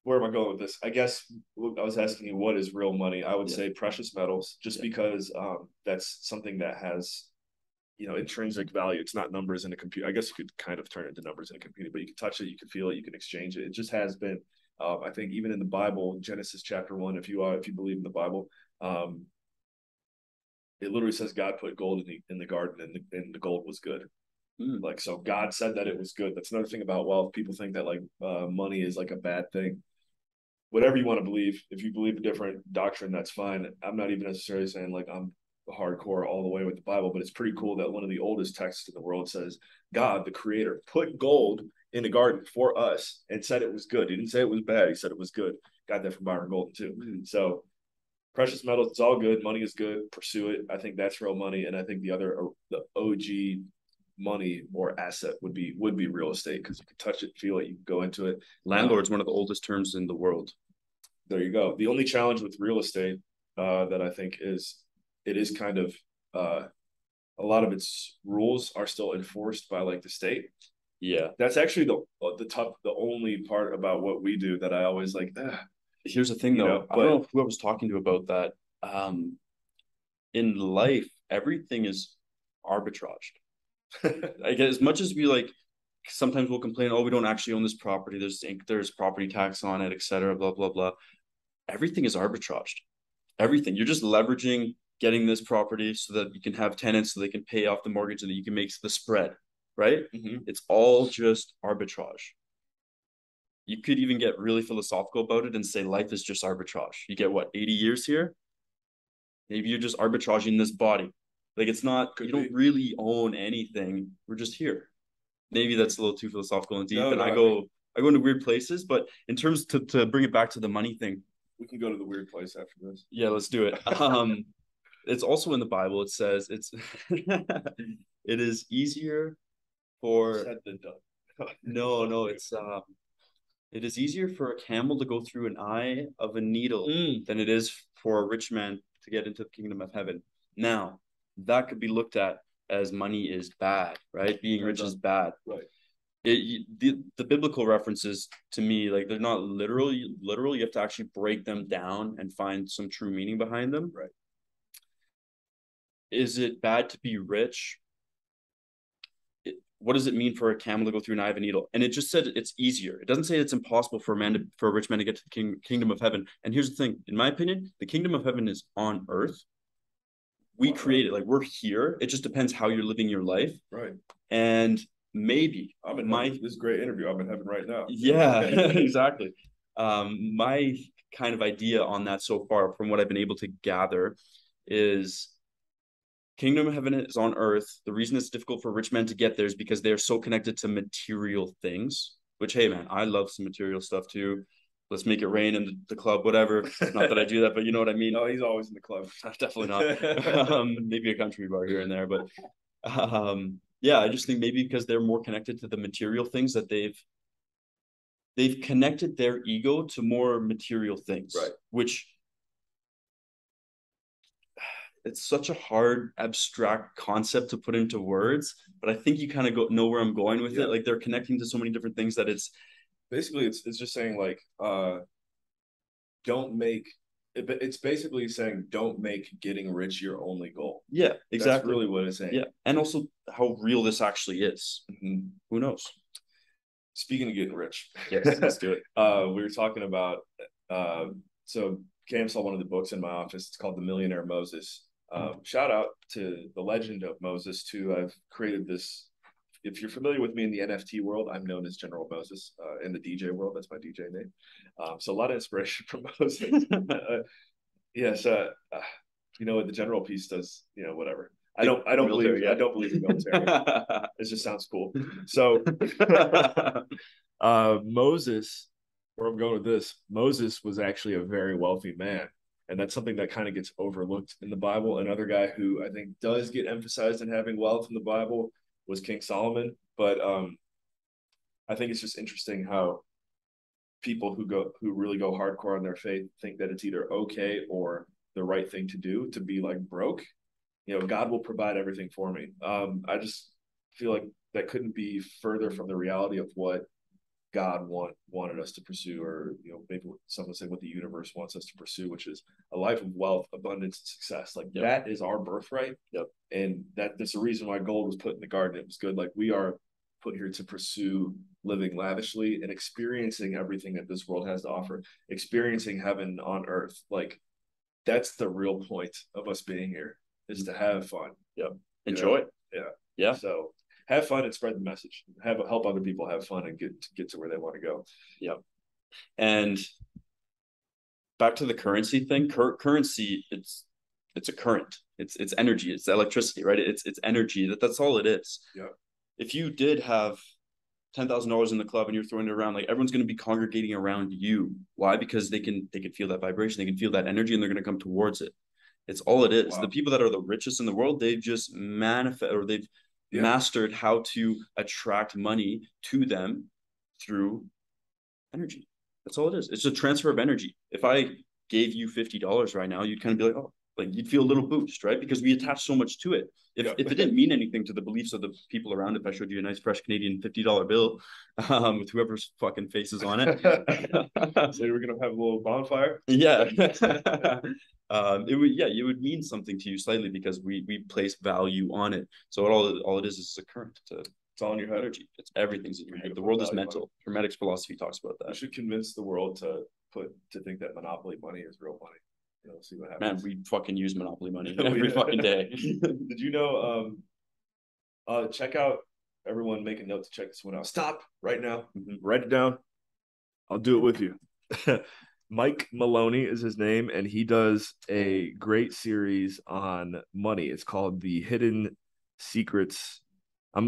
where am I going with this? I guess I was asking you what is real money. I would say precious metals, just because that's something that has intrinsic value. It's not numbers in a computer. I guess you could kind of turn it into numbers in a computer, but you can touch it, you can feel it, you can exchange it. It just has been. I think even in the Bible, Genesis chapter 1, if you believe in the Bible, it literally says God put gold in the garden, and the gold was good. Like, so God said that it was good. That's another thing about wealth. People think that like money is like a bad thing. Whatever you want to believe, if you believe a different doctrine, that's fine. I'm not even necessarily saying like I'm hardcore all the way with the Bible, but it's pretty cool that one of the oldest texts in the world says God, the creator, put gold in the garden for us and said it was good. He didn't say it was bad. He said it was good. Got that from Byron Golden too. So precious metals, it's all good. Money is good. Pursue it. I think that's real money. And I think the OG money or asset would be real estate, because you can touch it, feel it, you can go into it. Landlord's one of the oldest terms in the world. There you go. The only challenge with real estate that I think is it is kind of a lot of its rules are still enforced by like the state. Yeah, that's actually the only part about what we do that I always like. Here's the thing, though. I don't know who I was talking to about that. In life, everything is arbitraged. I guess as much as we like, sometimes we'll complain, oh, we don't actually own this property. There's property tax on it, etc. Blah blah blah. Everything is arbitraged. Everything. You're just leveraging getting this property so that you can have tenants, so they can pay off the mortgage, and that you can make the spread. Right? It's all just arbitrage. You could even get really philosophical about it and say life is just arbitrage. You get what, 80 years here? Maybe you're just arbitraging this body. Like, it's not, you don't really own anything. We're just here. Maybe that's a little too philosophical and deep. No, and I go into weird places, but in terms to bring it back to the money thing. We can go to the weird place after this. Yeah, let's do it. It's also in the Bible. It says it is easier for said than done. No, it is easier for a camel to go through an eye of a needle than it is for a rich man to get into the kingdom of heaven. Now, that could be looked at as money is bad, right? Being rich is bad. Right. The biblical references, to me, like, they're not literal. You have to actually break them down and find some true meaning behind them. Right. Is it bad to be rich? What does it mean for a camel to go through an eye of a needle? And it just said it's easier. It doesn't say it's impossible for a rich man to get to the kingdom of heaven. And here's the thing, in my opinion, the kingdom of heaven is on earth. We create it, like, we're here. It just depends how you're living your life. Right. And maybe this great interview I'm in heaven right now. Yeah, exactly. My kind of idea on that so far, from what I've been able to gather, is kingdom of heaven is on earth. The reason it's difficult for rich men to get there is because they're so connected to material things, which, hey man, I love some material stuff too. Let's make it rain in the club, whatever. Not that I do that, but you know what I mean? No, he's always in the club. Definitely not. Maybe a country bar here and there, but yeah, I just think maybe because they're more connected to the material things that they've they've connected their ego to more material things, right? Which it's such a hard abstract concept to put into words, but I think you kind of know where I'm going with it. Like they're connecting to so many different things that it's basically it's just saying like don't make it's basically saying don't make getting rich your only goal. Yeah, exactly. That's really what it's saying. Yeah, and also how real this actually is. Mm-hmm. Who knows? Speaking of getting rich, yes, let's do it. We were talking about so Cam saw one of the books in my office. It's called The Millionaire Moses. Shout out to the legend of Moses too. I've created this. If you're familiar with me in the NFT world, I'm known as General Moses. In the DJ world, that's my DJ name. So a lot of inspiration from Moses. Yes, you know what the general piece does. You know, whatever. I don't believe in military. It just sounds cool. So Moses, where I'm going with this, Moses was actually a very wealthy man. And that's something that kind of gets overlooked in the Bible. Another guy who I think does get emphasized in having wealth in the Bible was King Solomon. But I think it's just interesting how people who really go hardcore on their faith think that it's either okay or the right thing to do to be like broke. You know, God will provide everything for me. I just feel like that couldn't be further from the reality of what God wanted us to pursue, or you know, maybe someone say what the universe wants us to pursue, which is a life of wealth, abundance, and success. Like that is our birthright. And that's the reason why gold was put in the garden. It was good. Like we are put here to pursue living lavishly and experiencing everything that this world has to offer, experiencing heaven on earth. Like that's the real point of us being here, is to have fun. Enjoy it. Yeah. So have fun and spread the message. Help other people have fun and get to where they want to go. And back to the currency thing. Currency, it's a current. It's energy. It's electricity, right? It's energy. That's all it is. If you did have $10,000 in the club and you're throwing it around, like everyone's going to be congregating around you. Why? Because they can feel that vibration, they can feel that energy, and they're going to come towards it. It's all it is. Wow. The people that are the richest in the world, they've just mastered how to attract money to them through energy. That's all it is. It's a transfer of energy. If I gave you $50 right now, you'd kind of be like, oh, like you'd feel a little boost, right? Because we attach so much to it. If it didn't mean anything to the beliefs of the people around, if I showed you a nice fresh Canadian $50 bill with whoever's fucking faces on it, so we're gonna have a little bonfire. It would mean something to you slightly because we place value on it. So all it is a current. It's all in your head. Energy. It's everything's in your head. The world is mental. Hermetic philosophy talks about that. We should convince the world to think that monopoly money is real money. You know, see what happens. Man, we fucking use monopoly money every fucking day. Did you know? Check out, everyone. Make a note to check this one out. Stop right now. Write it down. I'll do it with you. Mike Maloney is his name, and he does a great series on money. It's called The Hidden Secrets. I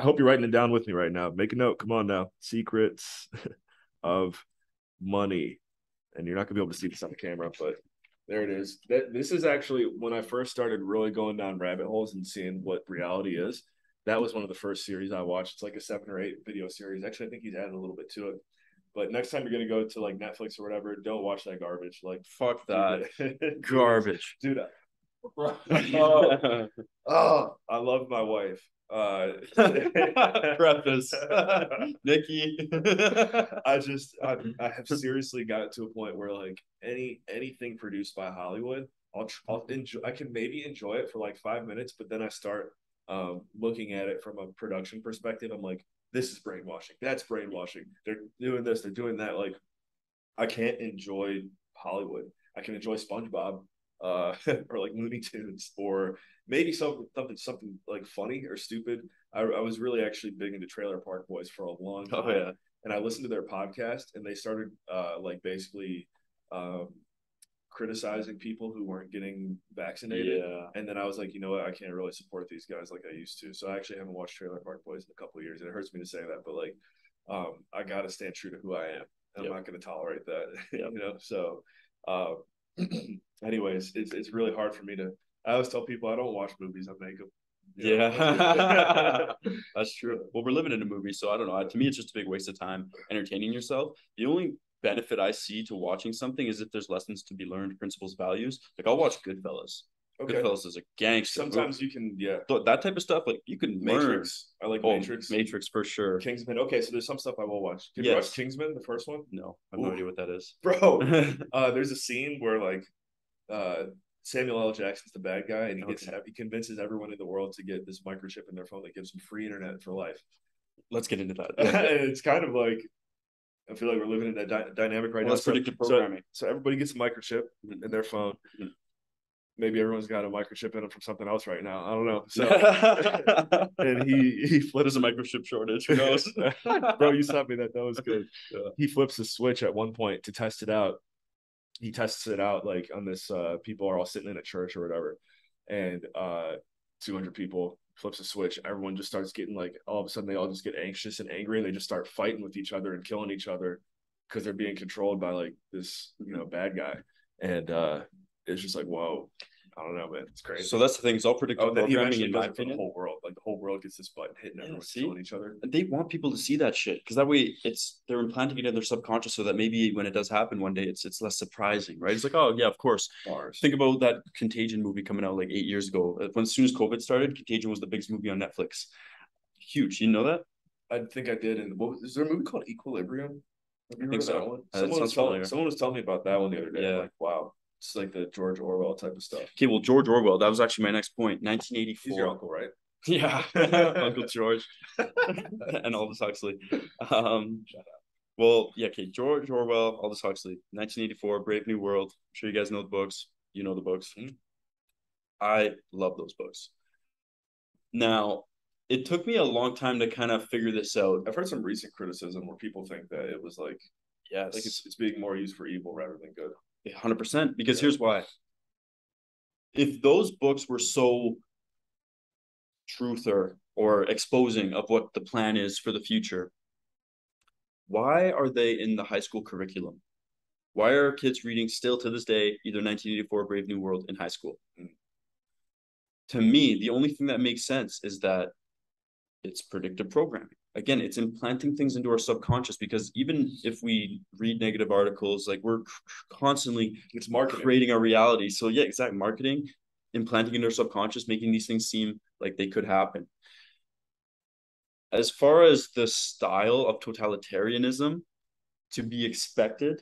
hope you're writing it down with me right now. Make a note. Come on now. Secrets of Money. And you're not going to be able to see this on the camera, but there it is. This is actually when I first started really going down rabbit holes and seeing what reality is. That was one of the first series I watched. It's like a 7 or 8 video series. Actually, I think he's added a little bit to it. But next time you're going to go to like Netflix or whatever, don't watch that garbage. Like, fuck that. Garbage. Dude. I love my wife. Preface. Nikki. I have seriously got to a point where like anything produced by Hollywood, I'll enjoy. I can maybe enjoy it for like 5 minutes, but then I start looking at it from a production perspective. I'm like, this is brainwashing. That's brainwashing. They're doing this. They're doing that. Like, I can't enjoy Hollywood. I can enjoy SpongeBob, or like Looney Tunes, or maybe something like funny or stupid. I was really actually big into Trailer Park Boys for a long time. Oh yeah. And I listened to their podcast, and they started like basically criticizing people who weren't getting vaccinated. And then I was like, you know what, I can't really support these guys like I used to. So I actually haven't watched Trailer Park Boys in a couple of years, and it hurts me to say that, but like I gotta stand true to who I am. I'm not gonna tolerate that. You know, so anyways, it's really hard for me to. I always tell people I don't watch movies, I make them. Yeah, that's true. Well, we're living in a movie, so I don't know. To me, it's just a big waste of time entertaining yourself. The only benefit I see to watching something is if there's lessons to be learned, principles, values. Like I'll watch Goodfellas. Okay. Goodfellas is a gangster Sometimes movie. you can, yeah. That type of stuff, like you can learn. Matrix. I like Oh, Matrix. Matrix for sure. Kingsman. Okay, so there's some stuff I will watch. Have you watched Kingsman, the first one? No, I have no idea what that is. Bro, there's a scene where like uh Samuel L. Jackson's the bad guy, and he convinces everyone in the world to get this microchip in their phone that gives them free internet for life. Let's get into that. And it's kind of like I feel like we're living in that dynamic right now. That's predictive programming. So everybody gets a microchip in their phone. Mm-hmm. Maybe everyone's got a microchip in them from something else right now. I don't know. So and he flips a microchip shortage. Who knows? Bro, you sent me that. That was good. Yeah. He flips the switch at one point to test it out. He tests it out like on this people are all sitting in a church or whatever, and 200 people, flips a switch, everyone just starts getting like all of a sudden they all just get anxious and angry, and they just start fighting with each other and killing each other because they're being controlled by like this bad guy. And it's just like, whoa, I don't know, man, it's crazy. So that's the thing, it's all predictive programming in my opinion. The whole world, like the whole world gets this button hitting everyone killing each other. They want people to see that shit because that way they're implanting it in their subconscious so that maybe when it does happen one day it's less surprising, right? It's like, oh yeah, of course. Bars. Think about that Contagion movie coming out like 8 years ago. As soon as COVID started, Contagion was the biggest movie on Netflix. Huge. You know that? I think I did. And is there a movie called Equilibrium? I think so. Someone was telling me about that one the other day. Yeah. Like, wow. It's like the George Orwell type of stuff. Okay, well, George Orwell, that was actually my next point. 1984. He's your uncle, right? Yeah. Uncle George. And Aldous Huxley. Shut up. Well, yeah, okay. George Orwell, Aldous Huxley, 1984, Brave New World. I'm sure you guys know the books. You know the books. Mm-hmm. I love those books. Now, it took me a long time to kind of figure this out. I've heard some recent criticism where people think that it was like, like it's being more used for evil rather than good. 100%. Because here's why. If those books were so truther or exposing of what the plan is for the future, why are they in the high school curriculum? Why are kids reading still to this day either 1984 Brave New World in high school? To me, the only thing that makes sense is that it's predictive programming. Again, it's implanting things into our subconscious because even if we read negative articles, like we're constantly creating our reality. So yeah, exact marketing, implanting into our subconscious, making these things seem like they could happen. As far as the style of totalitarianism to be expected,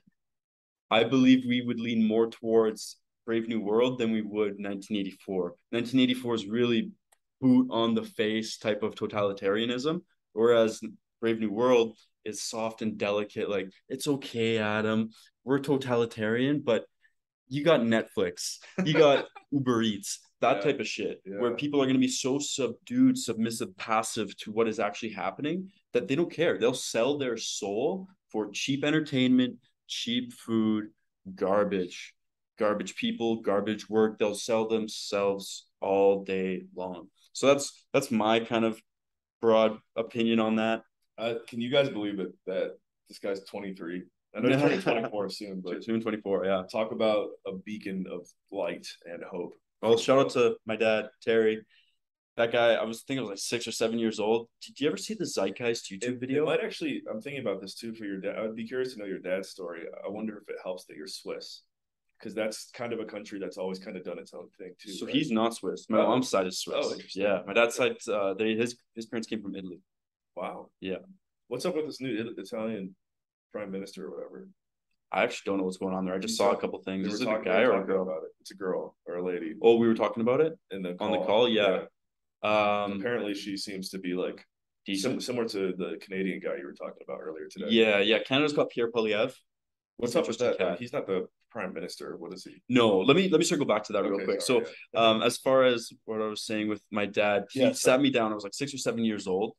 I believe we would lean more towards Brave New World than we would 1984. 1984 is really boot on the face type of totalitarianism, whereas Brave New World is soft and delicate. Like, it's okay, Adam, we're totalitarian, but you got Netflix, you got Uber Eats, that type of shit, where people are going to be so subdued, submissive, passive to what is actually happening that they don't care. They'll sell their soul for cheap entertainment, cheap food, garbage people, garbage work. They'll sell themselves all day long. So that's my kind of broad opinion on that. Can you guys believe it that this guy's 23? I know he's turning 24 soon, but soon 24, yeah. Talk about a beacon of light and hope. Well, shout out to my dad, Terry. That guy, I was like 6 or 7 years old. Did you ever see the Zeitgeist YouTube video? It might actually, I'm thinking about this too for your dad. I would be curious to know your dad's story. I wonder if it helps that you're Swiss, because that's kind of a country that's always kind of done its own thing too. So right? He's not Swiss. My mom's side is Swiss. Oh, interesting. Yeah, my dad's side, his parents came from Italy. Wow. Yeah. What's up with this new Italian prime minister or whatever? I actually don't know what's going on there. I just saw a couple things. Is it a guy or a girl? About it. It's a girl or a lady. Oh, we were talking about it on the call. Yeah. Apparently, she seems to be like similar to the Canadian guy you were talking about earlier today. Yeah. Canada's got Pierre Poilievre. What's up with that? He's not the prime minister. What is he? No, let me circle back to that real quick. Sorry, as far as what I was saying with my dad, he sat me down. I was like 6 or 7 years old,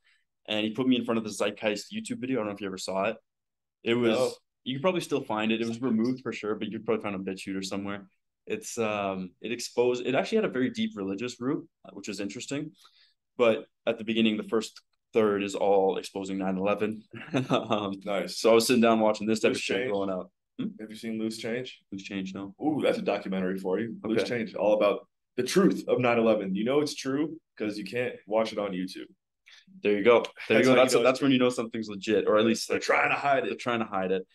and he put me in front of the Zeitgeist YouTube video. I don't know if you ever saw it. It was you could probably still find it. It was removed for sure, but you'd probably find a BitChute or somewhere. It's it actually had a very deep religious root, which is interesting. But at the beginning, the first third is all exposing 9/11. Nice. So I was sitting down watching this type of shit growing up. Have you seen Loose Change? Loose Change, no. Ooh, that's a documentary for you. Loose Change, all about the truth of 9/11. You know it's true because you can't watch it on YouTube. There you go. There you That's go. how you That's know it's that's when true. you know something's legit, or at least They're trying to hide they're it. trying to hide it.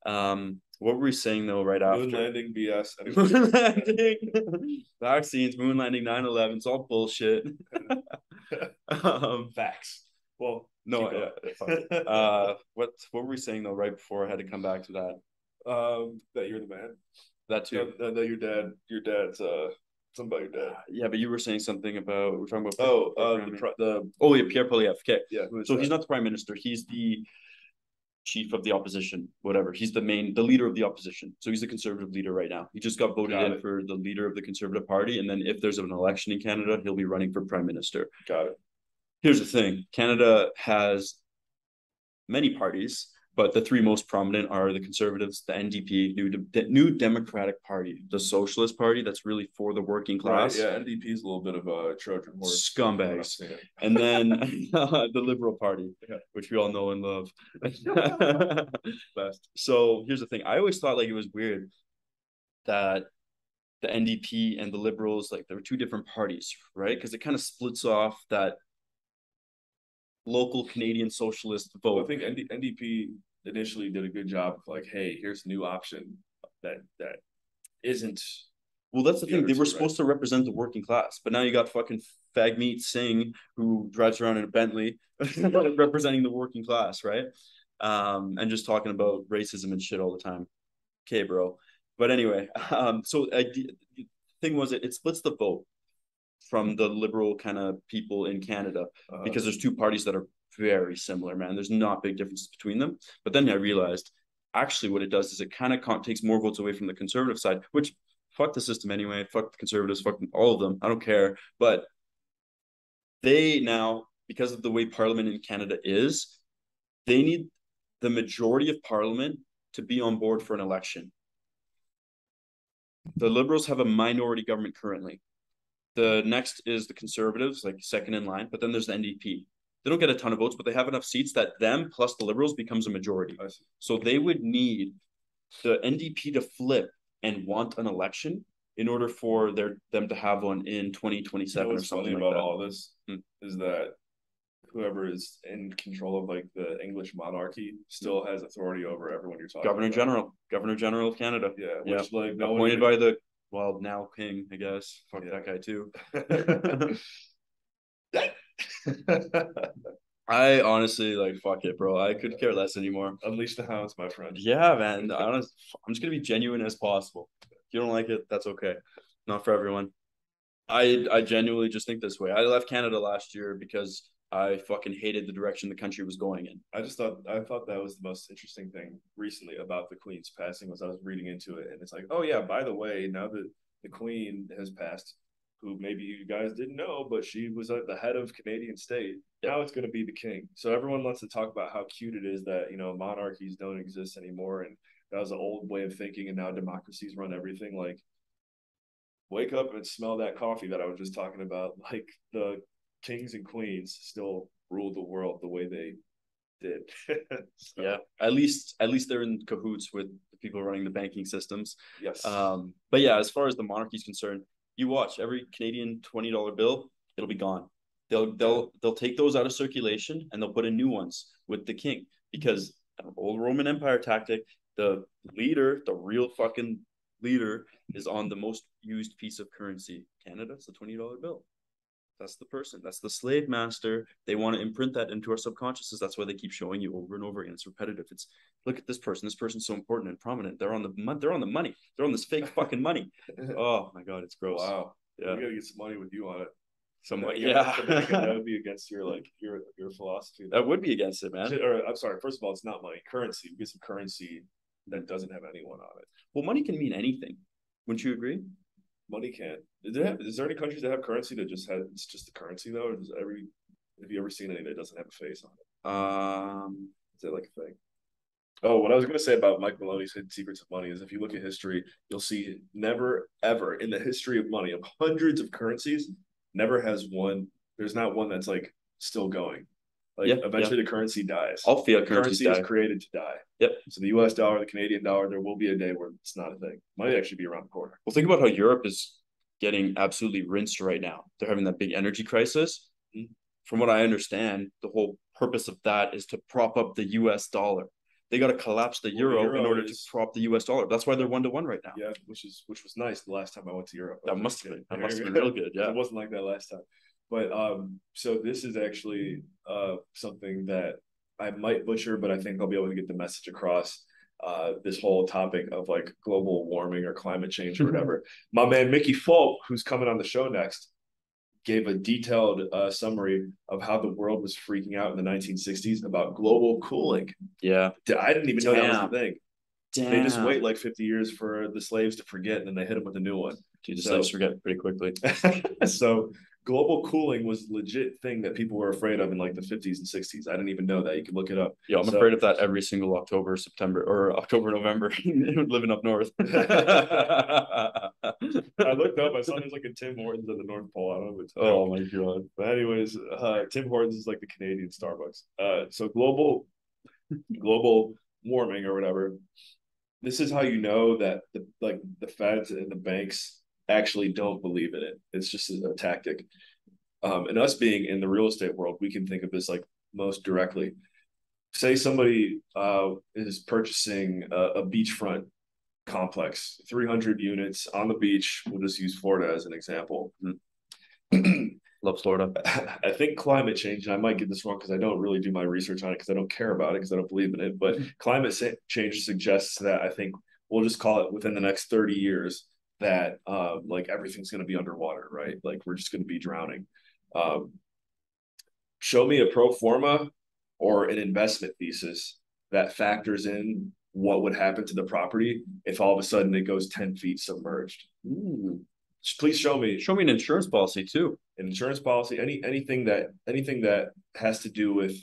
What were we saying though right Moon after? landing BS. Moon landing, vaccines, moon landing, 9/11. It's all bullshit. Facts. Well, No, keep yeah. going. What were we saying though right before I had to come back to that? That you're the man. That too. No, no, your dad's something about your dad. Yeah, but you were saying something about we're talking about The oh yeah, Pierre Poilievre. Okay, yeah, who is so that? he's not the prime minister. He's the chief of the opposition, whatever. He's the leader of the opposition. So he's the conservative leader right now. He just got voted in for the leader of the Conservative Party, and then if there's an election in Canada, he'll be running for prime minister. Got it. Here's the thing: Canada has many parties, but the three most prominent are the Conservatives, the NDP, New Democratic Party, the Socialist Party that's really for the working class. Right, yeah, NDP is a little bit of a Trojan horse. Scumbags. And then the Liberal Party, which we all know and love. So here's the thing. I always thought like it was weird that the NDP and the Liberals, like there were two different parties, right? Because it kind of splits off that local Canadian socialist vote. Well, I think NDP initially did a good job of like, hey, here's a new option that isn't. Well, that's the thing. They were supposed to represent the working class, but now you got fucking Fagmeet Singh who drives around in a Bentley representing the working class, right? And just talking about racism and shit all the time. Okay, bro. But anyway, the thing was it splits the vote from the liberal kind of people in Canada because there's two parties that are very similar, man. There's not big differences between them. But then I realized actually what it does is it kind of takes more votes away from the conservative side, which fuck the system anyway. Fuck the conservatives, fuck all of them. I don't care. But they now, because of the way Parliament in Canada is, they need the majority of Parliament to be on board for an election. The Liberals have a minority government currently. The next is the Conservatives, like second in line, but then there's the NDP. They don't get a ton of votes, but they have enough seats that them plus the Liberals becomes a majority. So they would need the NDP to flip and want an election in order for them to have one in 2027 or something like that. About all this is that whoever is in control of like the English monarchy still has authority over everyone you're talking about. Governor General of Canada. Yeah, which like no appointed by the now king, I guess. Fuck that guy too. I honestly like fuck it, bro. I could care less anymore. Unleash the hounds, my friend. Yeah, man. I'm just gonna be genuine as possible. If you don't like it, that's okay. Not for everyone. I genuinely just think this way. I left Canada last year because I fucking hated the direction the country was going in. I thought that was the most interesting thing recently about the Queen's passing was I was reading into it and it's like, oh yeah, by the way, now that the Queen has passed, who maybe you guys didn't know, but she was at the head of Canadian state. Now it's going to be the king. So everyone wants to talk about how cute it is that, you know, monarchies don't exist anymore. And that was an old way of thinking. And now democracies run everything. Like, wake up and smell that coffee that I was just talking about. Like, the kings and queens still rule the world the way they did. So. Yeah, at least they're in cahoots with the people running the banking systems. Yes. But yeah, as far as the monarchy is concerned, you watch every Canadian $20 bill, it'll be gone. They'll take those out of circulation and they'll put in new ones with the king because old Roman Empire tactic. The leader, the real fucking leader, is on the most used piece of currency. Canada, it's the $20 bill. That's the person. That's the slave master. They want to imprint that into our subconsciouses. That's why they keep showing you over and over again. It's repetitive. It's look at this person. This person's so important and prominent. They're on the money. They're on this fake fucking money. Oh my god, it's gross. Wow. Yeah. We gotta get some money with you on it. Somewhat, yeah. That would be against your philosophy. That would be against it, man. Or I'm sorry. First of all, it's not money. Currency. We get some currency that doesn't have anyone on it. Well, money can mean anything. Wouldn't you agree? Money can't. Is there any countries that have currency that just has it's just the currency though? Or have you ever seen any that doesn't have a face on it? Is that like a thing? Oh, what I was going to say about Mike Maloney's Hidden Secrets of Money is if you look at history, you'll see never ever in the history of money of hundreds of currencies, never has one. There's not one that's like still going. Like eventually the currency dies. All fiat currency is created to die. Yep. So the US dollar, the Canadian dollar, there will be a day where it's not a thing. Might actually be around the corner. Well, think about how Europe is getting absolutely rinsed right now. They're having that big energy crisis. From what I understand, the whole purpose of that is to prop up the US dollar. They got to collapse the euro in order to prop the US dollar. That's why they're 1-1 right now. Yeah, which was nice the last time I went to Europe. That must have been real good. Yeah. It wasn't like that last time. But so this is actually something that I might butcher, but I think I'll be able to get the message across. This whole topic of like global warming or climate change or whatever. My man Mickey Folk, who's coming on the show next, gave a detailed summary of how the world was freaking out in the 1960s about global cooling. Yeah. I didn't even know that was a thing. Damn. They just wait like 50 years for the slaves to forget, and then they hit them with a new one. Dude, the slaves forget pretty quickly. So global cooling was a legit thing that people were afraid of in like the 50s and 60s. I didn't even know that. You can look it up. Yeah, I'm afraid of that every single October, September, or October, November, living up north. I looked up. I saw there's like a Tim Hortons at the North Pole. I don't know if it's oh my god. But anyways, Tim Hortons is like the Canadian Starbucks. So global warming or whatever. This is how you know that the Feds and the banks actually don't believe in it. It's just a tactic. And us being in the real estate world, we can think of this like most directly. Say somebody is purchasing a beachfront complex, 300 units on the beach. We'll just use Florida as an example. Love Florida. I think climate change, and I might get this wrong because I don't really do my research on it because I don't care about it because I don't believe in it. But climate change suggests that I think we'll just call it within the next 30 years that like everything's going to be underwater, right? Like we're just going to be drowning. Show me a pro forma or an investment thesis that factors in what would happen to the property if all of a sudden it goes 10 feet submerged. Please show me an insurance policy too. An insurance policy, anything that has to do with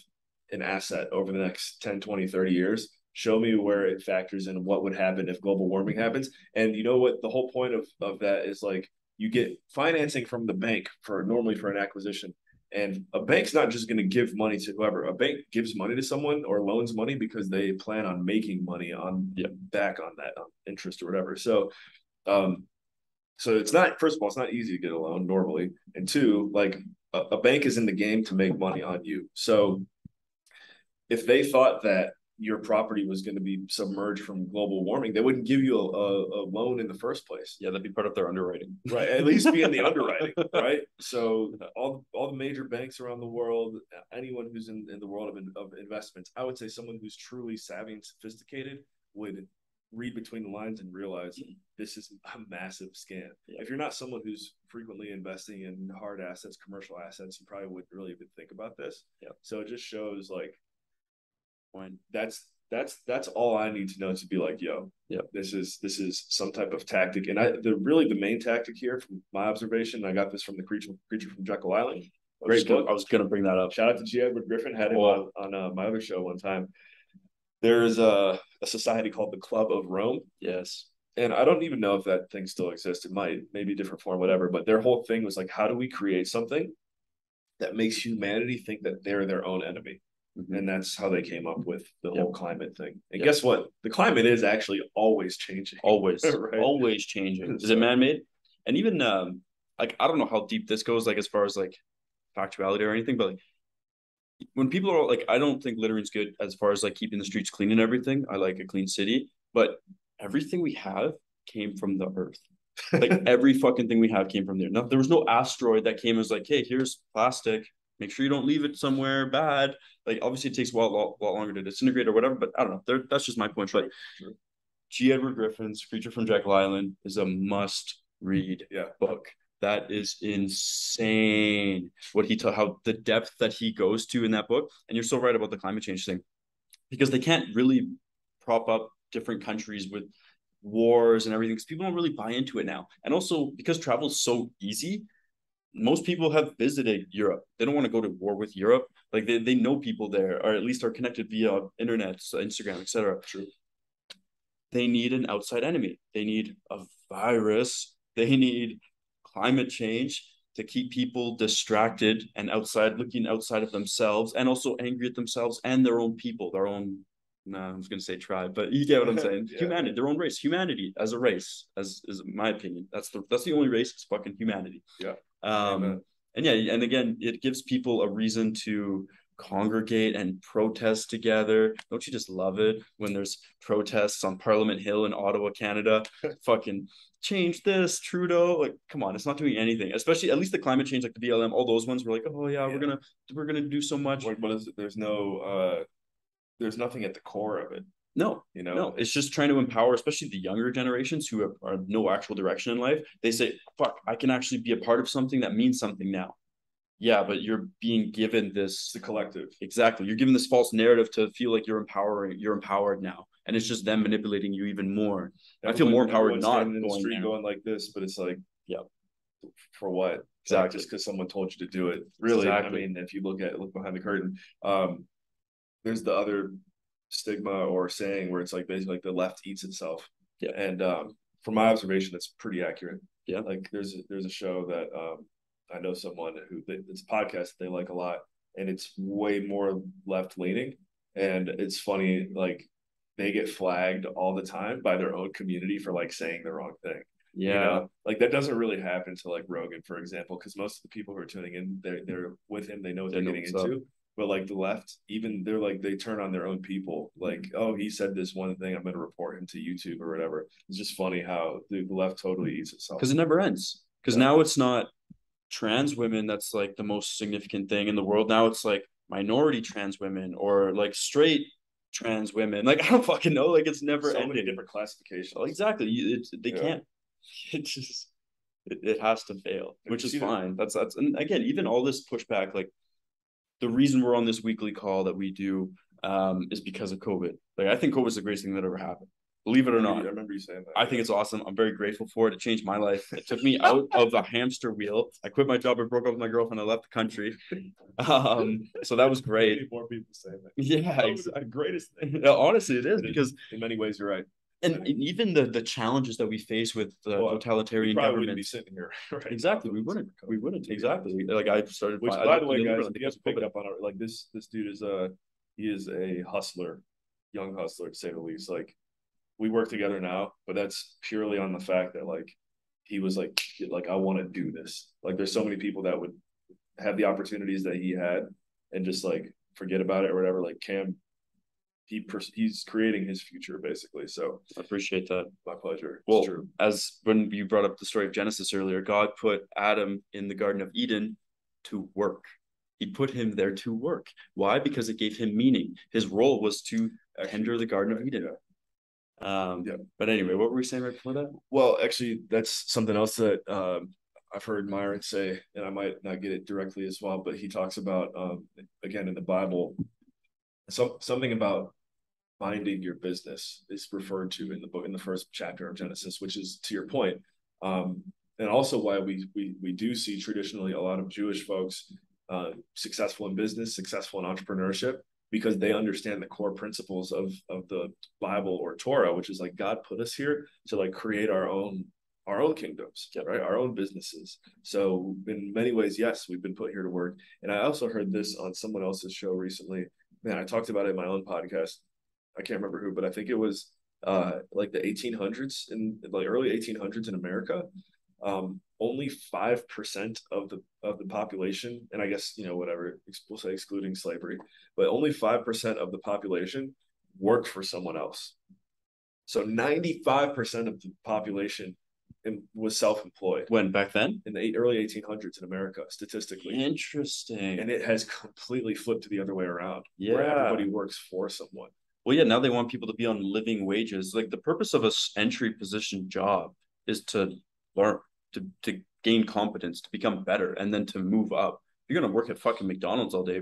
an asset over the next 10, 20, 30 years. Show me where it factors in what would happen if global warming happens. And you know what? The whole point of that is like you get financing from the bank normally for an acquisition. And a bank's not just going to give money to whoever. A bank gives money to someone or loans money because they plan on making money back on that interest or whatever. So it's not, first of all, it's not easy to get a loan normally. And two, like a bank is in the game to make money on you. So if they thought that your property was going to be submerged from global warming, they wouldn't give you a loan in the first place. Yeah, that'd be part of their underwriting. Right. At least be in the underwriting, right? So all the major banks around the world, anyone who's in the world of investments, I would say someone who's truly savvy and sophisticated would read between the lines and realize this is a massive scam. Yeah. If you're not someone who's frequently investing in hard assets, commercial assets, you probably wouldn't really even think about this. Yeah. So it just shows like when that's all I need to know to be like, yo, this is some type of tactic. And the main tactic here from my observation, I got this from the creature from Jekyll Island. Great book. I was gonna bring that up. Shout out to G. Edward Griffin, had him on my other show one time. There's a society called the Club of Rome. Yes. And I don't even know if that thing still exists. It might, maybe different form, whatever. But their whole thing was like, how do we create something that makes humanity think that they're their own enemy? Mm-hmm. And that's how they came up with the whole climate thing. And guess what? The climate is actually always changing. Always. Right? Always changing. Is it man-made? And even, like, I don't know how deep this goes, like, as far as, like, factuality or anything, but, like, when people are like, I don't think littering's good as far as like keeping the streets clean and everything. I like a clean city, but everything we have came from the earth. Like every fucking thing we have came from there. No, there was no asteroid that came and was like, hey, here's plastic. Make sure you don't leave it somewhere bad. Like obviously it takes a lot longer to disintegrate or whatever, but I don't know. That's just my point. But G. Edward Griffin's Creature from Jekyll Island is a must read book. That is insane. How the depth that he goes to in that book. And you're so right about the climate change thing, because they can't really prop up different countries with wars and everything because people don't really buy into it now. And also because travel is so easy, most people have visited Europe. They don't want to go to war with Europe. Like they know people there, or at least are connected via internet, so Instagram, etc. True. They need an outside enemy. They need a virus. They need climate change to keep people distracted and looking outside of themselves, and also angry at themselves and their own people, their own No, I was gonna say tribe, but you get what I'm saying. Yeah. Humanity, their own race, humanity as a race, as is my opinion. That's the only race. It's fucking humanity. Yeah. Um, Amen. and yeah, and again, it gives people a reason to congregate and protest together. Don't you just love it when there's protests on Parliament Hill in Ottawa, Canada? Fucking change this, Trudeau. Like, come on, it's not doing anything. Especially at least the climate change, like the BLM, all those ones were like, oh yeah, we're gonna do so much. What is it? There's nothing at the core of it. No, You know, no, it's just trying to empower, especially the younger generations who are no actual direction in life. They say, fuck, I can actually be a part of something that means something now. Yeah, but you're being given it's this the collective. exactly. You're given this false narrative to feel like you're empowered now. And it's just them manipulating you even more. I feel more empowered not standing in the going street there. going like this, but it's like, Yeah, for what? exactly. Like, just because someone told you to do it. Really, Exactly. I mean, if you look behind the curtain, there's the other stigma or saying where it's like basically like the left eats itself. Yeah. And from my observation, it's pretty accurate. Yeah. Like there's a show that I know someone who it's a podcast that they like a lot, and it's way more left leaning. And it's funny, like they get flagged all the time by their own community for like saying the wrong thing. Yeah. You know, like that doesn't really happen to like Rogan, for example, because most of the people who are tuning in, they're with him, they know what they're getting into. Up. But like the left, even they're like they turn on their own people. Like, oh, he said this one thing, I'm going to report him to YouTube or whatever. It's just funny how the left totally eats itself because it never ends. Because now it's not trans women that's like the most significant thing in the world. Now it's like minority trans women or like straight trans women. Like I don't fucking know. Like it's never so ending. Many different classifications. Oh, exactly. They can't. It just it has to fail, which is fine. That's and again, even all this pushback, like the reason we're on this weekly call that we do is because of COVID. Like I think COVID is the greatest thing that ever happened. Believe it or not. I remember you saying that. I think it's awesome. I'm very grateful for it. It changed my life. It took me out of the hamster wheel. I quit my job. I broke up with my girlfriend. I left the country. So that was great. More people saying that. Yeah, that was the greatest thing. Honestly, it is because in many ways you're right. And even the challenges that we face with totalitarian governments. Wouldn't be sitting here, right? Exactly, we wouldn't exactly. Like I started. Which, by the way, guys, you have to pick up on it. Like this dude is he is a hustler, young hustler to say the least. Like we work together now, but that's purely on the fact that like he was like I want to do this. Like there's so many people that would have the opportunities that he had and just like forget about it or whatever. Like Cam. He's creating his future basically. So I appreciate that. My pleasure. Well, as when you brought up the story of Genesis earlier, God put Adam in the Garden of Eden to work. He put him there to work. Why? Because it gave him meaning. His role was to tender the Garden of Eden. But anyway, what were we saying right before that? Well, actually, that's something else that I've heard Myron say, and I might not get it directly as well, but he talks about again in the Bible, something about minding your business is referred to in the book in the first chapter of Genesis, which is to your point, and also why we do see traditionally a lot of Jewish folks successful in business, successful in entrepreneurship, because they understand the core principles of the Bible or Torah, which is like God put us here to like create our own kingdoms, right? Our own businesses. So in many ways, yes, we've been put here to work. And I also heard this on someone else's show recently. Man, I talked about it in my own podcast. I can't remember who, but I think it was like the 1800s in like early 1800s in America. Only 5% of the population, and I guess whatever we'll say excluding slavery, but only 5% of the population worked for someone else. So 95% of the population was self-employed. When back then? In the early 1800s in America, statistically. Interesting. And it has completely flipped to the other way around. Yeah. Where everybody works for someone. Well, yeah, now they want people to be on living wages. Like the purpose of a entry position job is to learn, to gain competence, to become better, and then to move up. If you're gonna work at fucking McDonald's all day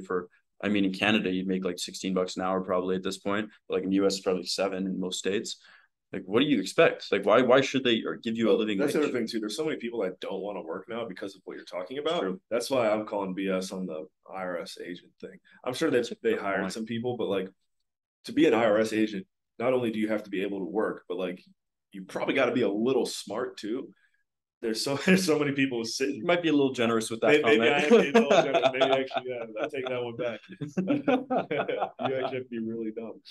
I mean, in Canada, you'd make like $16 an hour probably at this point. But like in the US, it's probably 7 in most states. Like, what do you expect? Like, why should they give you a living wage? That's the other thing too. There's so many people that don't want to work now because of what you're talking about. That's why I'm calling BS on the IRS agent thing. I'm sure that they hired some people, but like to be an IRS agent, not only do you have to be able to work, but like you probably got to be a little smart too. there's so many people sitting. You might be a little generous with that Maybe I comment. am being a little generous. Maybe actually, yeah, I take that one back. You actually have to be really dumb.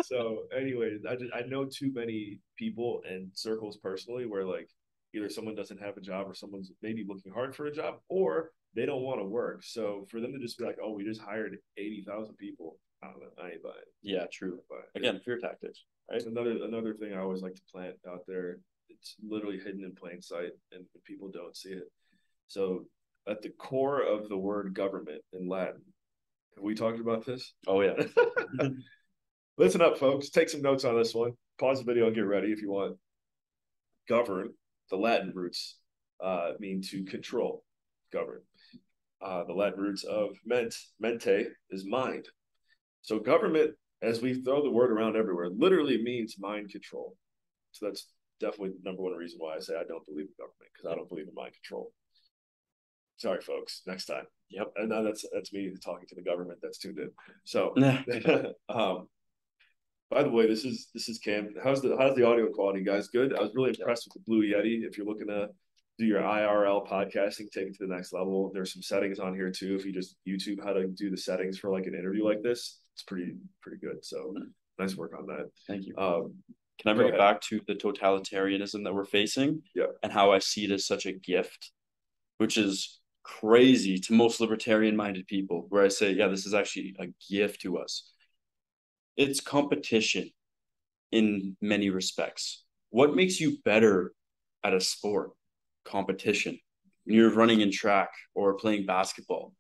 So, anyways, I know too many people and circles personally where like either someone doesn't have a job or someone's maybe looking hard for a job or they don't want to work. So for them to just be like, oh, we just hired 80,000 people, I don't know, I ain't buying it. Yeah, true. But Again, fear tactics, right? another thing I always like to plant out there. It's literally hidden in plain sight, and people don't see it. So, at the core of the word government in Latin, have we talked about this? Oh yeah. Listen up, folks. Take some notes on this one. Pause the video and get ready if you want. Govern, the Latin roots mean to control, govern. The Latin roots of mente is mind. So government, as we throw the word around everywhere, literally means mind control. So that's definitely the number one reason why I say I don't believe in government, because I don't believe in mind control. Sorry, folks. Next time. Yep. And now that's me talking to the government that's tuned in. So, by the way, this is Cam. How's the audio quality, guys? Good. I was really impressed with the Blue Yeti. If you're looking to do your IRL podcasting, take it to the next level. There's some settings on here too. If you just YouTube how to do the settings for like an interview like this, it's pretty good. So nice work on that. Thank you. Can I bring it back to the totalitarianism that we're facing? Yeah. And how I see it as such a gift, which is crazy to most libertarian-minded people, where I say, yeah, this is actually a gift to us. It's competition in many respects. What makes you better at a sport? Competition. When you're running in track or playing basketball,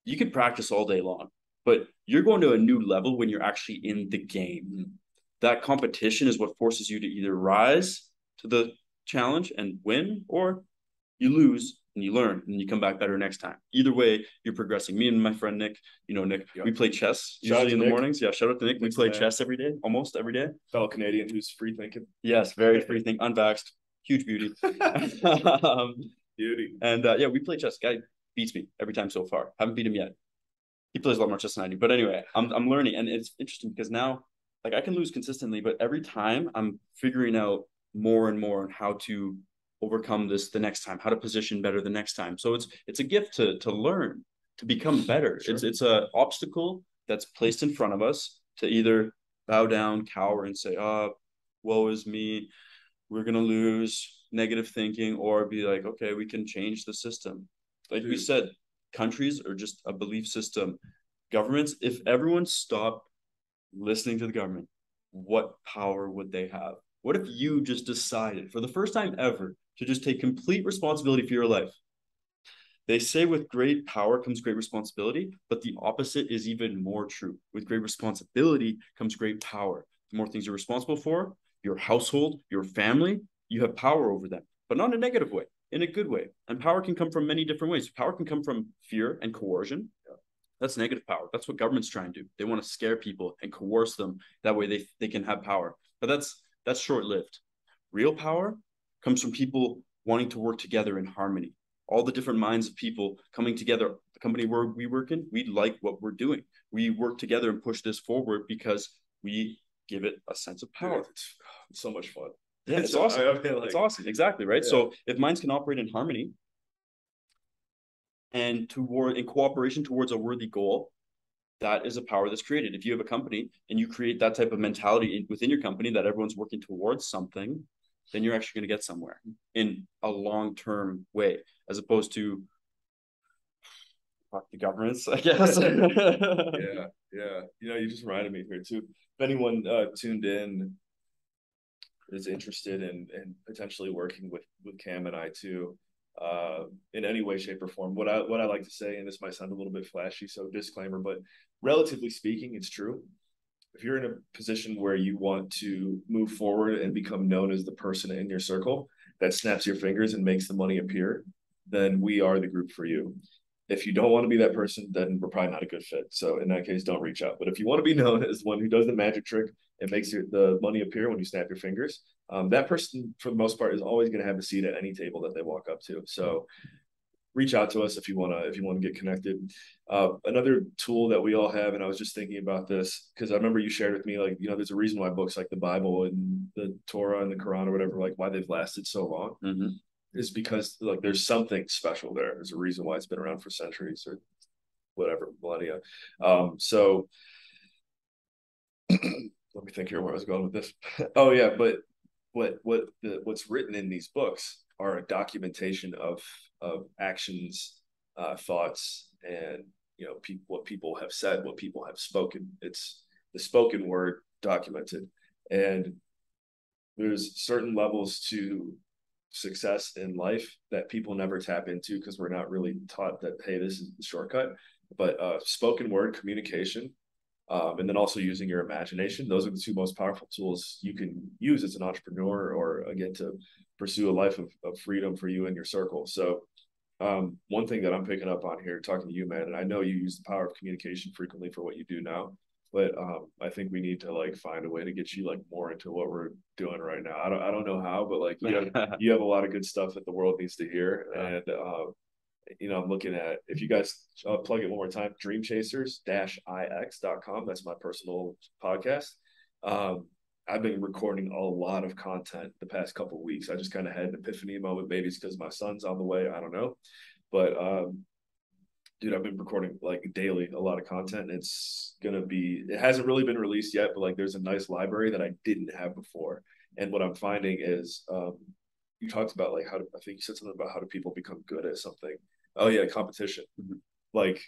you could practice all day long, but you're going to a new level when you're actually in the game. That competition is what forces you to either rise to the challenge and win, or you lose and you learn and you come back better next time. Either way, you're progressing. Me and my friend Nick, Nick, we play chess usually in the mornings. Yeah, shout out to Nick. We play chess every day, almost every day. Fellow Canadian who's free thinking. Yes, very free thinking, unvaxxed, huge beauty. Beauty. And yeah, we play chess. Guy beats me every time so far. Haven't beat him yet. He plays a lot more chess than I do. But anyway, I'm learning, and it's interesting because now, like, I can lose consistently, but every time I'm figuring out more and more on how to overcome this the next time, how to position better the next time. So it's a gift to learn, to become better. Sure. It's a obstacle that's placed in front of us to either bow down, cower, and say, oh, woe is me, we're gonna lose, negative thinking, or be like, okay, we can change the system. Like we said, countries are just a belief system. Governments, if everyone stopped listening to the government, what power would they have? What if you just decided for the first time ever to just take complete responsibility for your life? They say with great power comes great responsibility, but the opposite is even more true. With great responsibility comes great power. The more things you're responsible for, your household, your family, you have power over them, but not in a negative way, in a good way. And power can come from many different ways. Power can come from fear and coercion. That's negative power. That's what governments try and do. They want to scare people and coerce them. That way they can have power. But that's short-lived. Real power comes from people wanting to work together in harmony. All the different minds of people coming together. The company where we work in, we like what we're doing. We work together and push this forward because we give it a sense of power. Dude, it's so much fun. Yeah, it's awesome. It's awesome. Exactly, right? Yeah. So if minds can operate in harmony and in cooperation towards a worthy goal, that is a power that's created. If you have a company and you create that type of mentality within your company that everyone's working towards something, then you're actually going to get somewhere in a long-term way, as opposed to fuck the governments, I guess. Yeah. You just reminded me here too. If anyone tuned in is interested in potentially working with Cam and I too, in any way, shape, or form. What I like to say, and this might sound a little bit flashy, so disclaimer, but relatively speaking, it's true. If you're in a position where you want to move forward and become known as the person in your circle that snaps your fingers and makes the money appear, then we are the group for you. If you don't want to be that person, then we're probably not a good fit. So in that case, don't reach out. But if you want to be known as the one who does the magic trick and makes the money appear when you snap your fingers, that person, for the most part, is always going to have a seat at any table that they walk up to. So reach out to us if you want to get connected. Another tool that we all have, and I was just thinking about this because I remember you shared with me, like, there's a reason why books like the Bible and the Torah and the Quran or whatever, like why they've lasted so long. Mm-hmm. is because like there's something special there. There's a reason why it's been around for centuries or whatever, millennia. So let me think here where I was going with this. Oh yeah, but what's written in these books are a documentation of actions, thoughts, and what people have said, what people have spoken. It's the spoken word documented, and there's certain levels to success in life that people never tap into because we're not really taught that, hey, this is the shortcut. But spoken word communication, and then also using your imagination, those are the two most powerful tools you can use as an entrepreneur, or again to pursue a life of freedom for you and your circle. So one thing that I'm picking up on here talking to you, man, and I know you use the power of communication frequently for what you do now, but I think we need to like find a way to get you like more into what we're doing right now. I don't know how, but like you have a lot of good stuff that the world needs to hear. And I'm looking at, if you guys plug it one more time, dreamchasers-ix.com. That's my personal podcast. I've been recording a lot of content the past couple of weeks. I just kind of had an epiphany moment. Maybe it's because my son's on the way. I don't know. But dude, I've been recording like daily a lot of content. And it hasn't really been released yet, but like there's a nice library that I didn't have before. And what I'm finding is you talked about like I think you said something about how do people become good at something. Oh yeah, competition. Like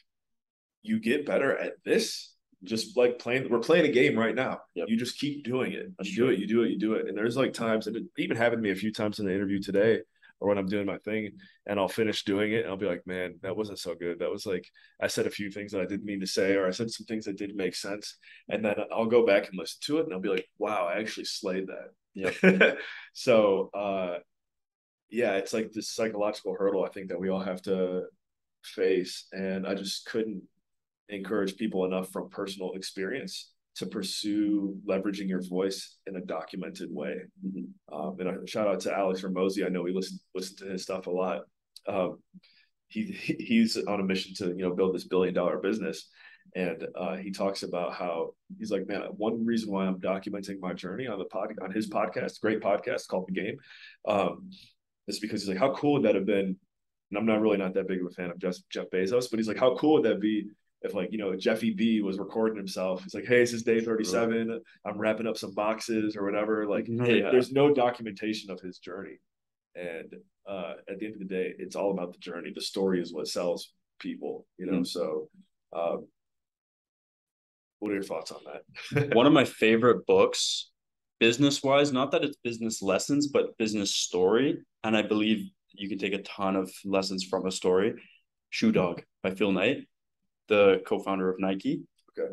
you get better at this just like we're playing a game right now. Yep. You just keep doing it. You do it. And there's like times, and it even happened to me a few times in the interview today or when I'm doing my thing, and I'll finish doing it and I'll be like, man, that wasn't so good. That was like, I said a few things that I didn't mean to say, or I said some things that didn't make sense. And then I'll go back and listen to it and I'll be like, wow, I actually slayed that. Yeah. So yeah, it's like this psychological hurdle I think that we all have to face. And I just couldn't encourage people enough from personal experience to pursue leveraging your voice in a documented way. And a shout out to Alex Ramosi. I know we listen to his stuff a lot. He's on a mission to build this $1 billion business, and he talks about how he's like, man, one reason why I'm documenting my journey on his podcast, great podcast called The Game, is because he's like, how cool would that have been? And I'm not that big of a fan of Jeff Bezos, but he's like, how cool would that be if like, Jeffy B was recording himself. He's like, hey, this is day 37. I'm wrapping up some boxes or whatever. Like, there's no documentation of his journey. And at the end of the day, it's all about the journey. The story is what sells people, So what are your thoughts on that? One of my favorite books, business-wise, not that it's business lessons, but business story. And I believe you can take a ton of lessons from a story. Shoe Dog by Phil Knight, the co-founder of Nike. Okay.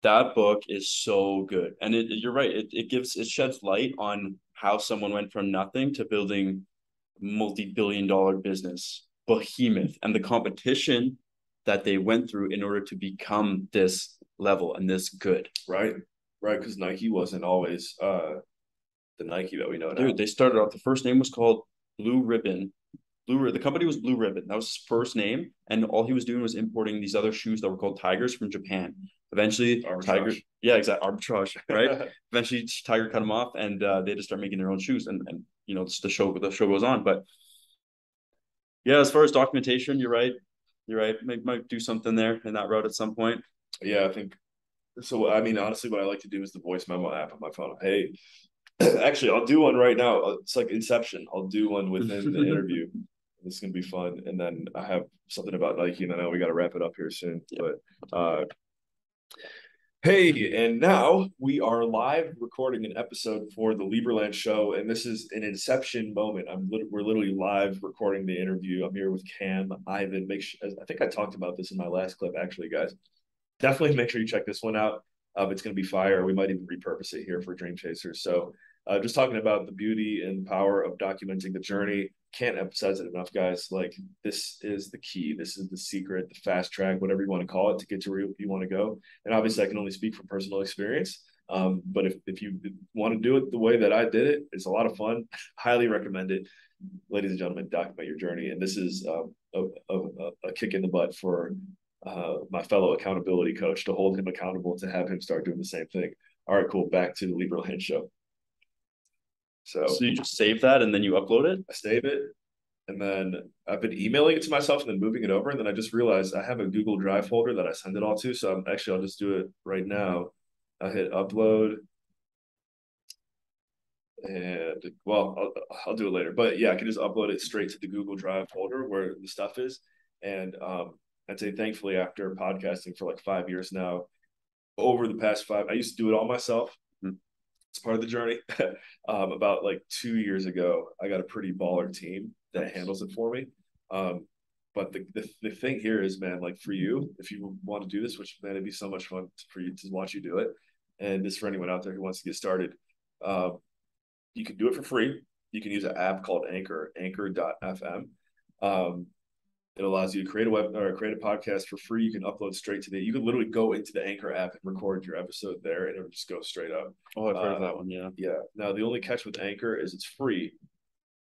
That book is so good. And you're right. It sheds light on how someone went from nothing to building multi-billion-dollar business, behemoth, and the competition that they went through in order to become this level and this good. Right. Because Nike wasn't always the Nike that we know now. Dude, they started off, the first name was called Blue Ribbon. The company was Blue Ribbon. That was his first name. And all he was doing was importing these other shoes that were called Tigers from Japan. Eventually, Tiger. Yeah, exactly. Arbitrage, right? Eventually, Tiger cut them off, and they had to start making their own shoes. And the show goes on. But yeah, as far as documentation, you're right. Might do something there in that route at some point. Yeah, I think so. I mean, honestly, what I like to do is the voice memo app on my phone. Hey, actually, I'll do one right now. It's like Inception. I'll do one within the interview. This is gonna be fun. And then I have something about Nike, and I know we got to wrap it up here soon. Yeah. But hey, and now we are live recording an episode for the Lieberland show, and this is an Inception moment. We're literally live recording the interview. I'm here with Cam, Ivan. I think I talked about this in my last clip, actually, guys. Definitely make sure you check this one out. It's going to be fire. We might even repurpose it here for Dream Chasers. So just talking about the beauty and power of documenting the journey. Can't emphasize it enough, guys. Like, this is the key. This is the secret, the fast track, whatever you want to call it, to get to where you want to go. And obviously, I can only speak from personal experience. But if you want to do it the way that I did it, it's a lot of fun. Highly recommend it. Ladies and gentlemen, document your journey. And this is a kick in the butt for my fellow accountability coach, to hold him accountable, to have him start doing the same thing. All right, cool. Back to the Lieberland show. So you just save that and then you upload it? I save it, and then I've been emailing it to myself and then moving it over. And then I just realized I have a Google Drive folder that I send it all to. So I'll just do it right now. I hit upload, and well, I'll do it later. But yeah, I can just upload it straight to the Google Drive folder where the stuff is. And I'd say thankfully after podcasting for like 5 years now, over the past five, I used to do it all myself. It's part of the journey. About like 2 years ago, I got a pretty baller team that handles it for me. But the thing here is, man, like for you, if you want to do this, which man, it'd be so much fun for you to watch you do it. And this for anyone out there who wants to get started, you can do it for free. You can use an app called Anchor, anchor.fm. It allows you to create a web or create a podcast for free. You can upload straight to you can literally go into the Anchor app and record your episode there, and it'll just go straight up. Oh, I've heard of that one. Yeah. Yeah. Now the only catch with Anchor is it's free,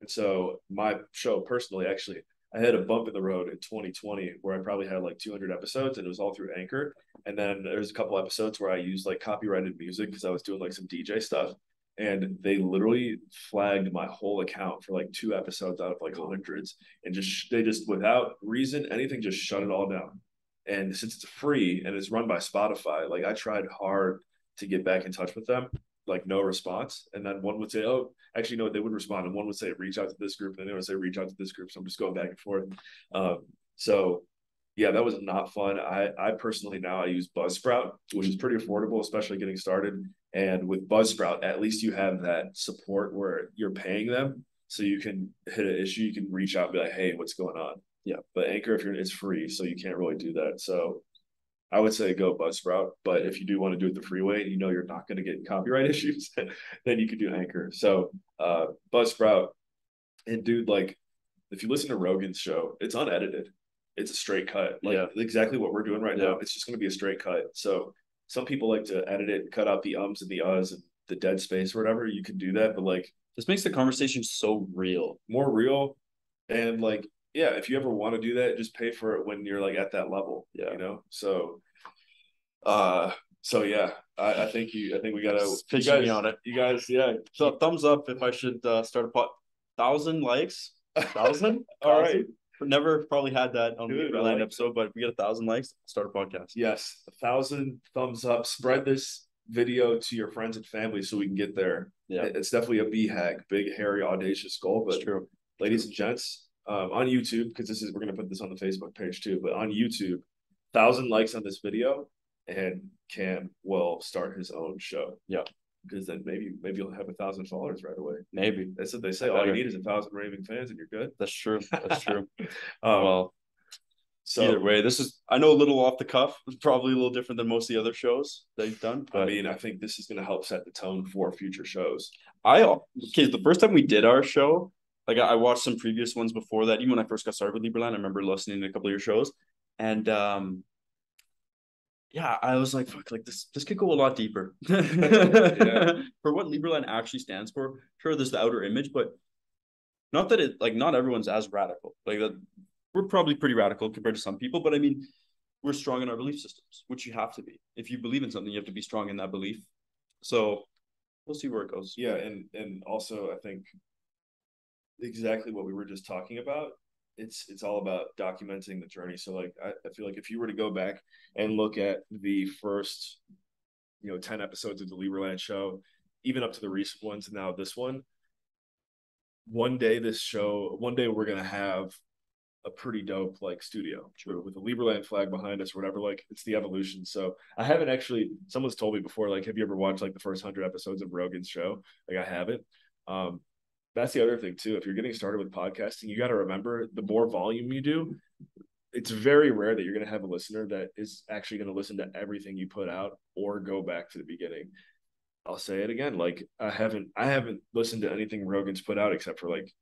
and so my show personally, actually, I had a bump in the road in 2020 where I probably had like 200 episodes, and it was all through Anchor. And then there's a couple episodes where I used like copyrighted music because I was doing like some DJ stuff, and they literally flagged my whole account for like 2 episodes out of like hundreds, and they just without reason anything just shut it all down. And since it's free and it's run by Spotify, like I tried hard to get back in touch with them, like no response. And then one would say, oh, actually no, they would respond, and one would say reach out to this group, and then they would say reach out to this group. So I'm just going back and forth. So yeah, that was not fun. I personally now I use Buzzsprout, which is pretty affordable, especially getting started. And with Buzzsprout, at least you have that support where you're paying them, so you can hit an issue, you can reach out and be like, "Hey, what's going on?" Yeah, but Anchor, it's free, so you can't really do that. So I would say go Buzzsprout. But if you do want to do it the free way, and you know you're not going to get copyright issues, then you could do Anchor. So Buzzsprout, and dude, like if you listen to Rogan's show, it's unedited. It's a straight cut, like exactly what we're doing right now. It's just going to be a straight cut. So some people like to edit it, cut out the ums and the uhs and the dead space or whatever. You can do that, but like this makes the conversation so real, more real. And like, yeah, if you ever want to do that, just pay for it when you're like at that level. Yeah, you know. So, yeah, I think we gotta pitching me on it. You guys, yeah. So thumbs up if I should start a 1,000 likes. 1,000. All right. Never probably had that on the Land episode, but if we get 1,000 likes, start a podcast. Yes, 1,000 thumbs up. Spread this video to your friends and family so we can get there. Yeah, it's definitely a BHAG, big, hairy, audacious goal. But true, ladies and gents, on YouTube, because we're gonna put this on the Facebook page too. But on YouTube, 1,000 likes on this video, and Cam will start his own show. Yeah. Because then maybe you'll have 1,000 followers right away. Maybe that's what they say. All you need is 1,000 raving fans, and you're good. That's true. That's true. Well, so either way, I know a little off the cuff. It's probably a little different than most of the other shows that you've done. But I mean, I think this is going to help set the tone for future shows. The first time we did our show, like I watched some previous ones before that. Even when I first got started with Liberland, I remember listening to a couple of your shows, and yeah, I was like, fuck, like this could go a lot deeper. For what Liberland actually stands for. Sure, there's the outer image, but not that not everyone's as radical. Like that, we're probably pretty radical compared to some people, but I mean, we're strong in our belief systems, which you have to be. If you believe in something, you have to be strong in that belief. So we'll see where it goes. Yeah, and also I think exactly what we were just talking about. It's all about documenting the journey. So like I feel like if you were to go back and look at the first 10 episodes of the Liberland show, even up to the recent ones, and now this one day we're gonna have a pretty dope like studio with the Liberland flag behind us or whatever. Like it's the evolution. So I haven't actually, someone's told me before, like, have you ever watched like the first 100 episodes of Rogan's show? Like I haven't. That's the other thing too. If you're getting started with podcasting, you got to remember the more volume you do, it's very rare that you're going to have a listener that is actually going to listen to everything you put out or go back to the beginning. I'll say it again. Like I haven't listened to anything Rogan's put out except for like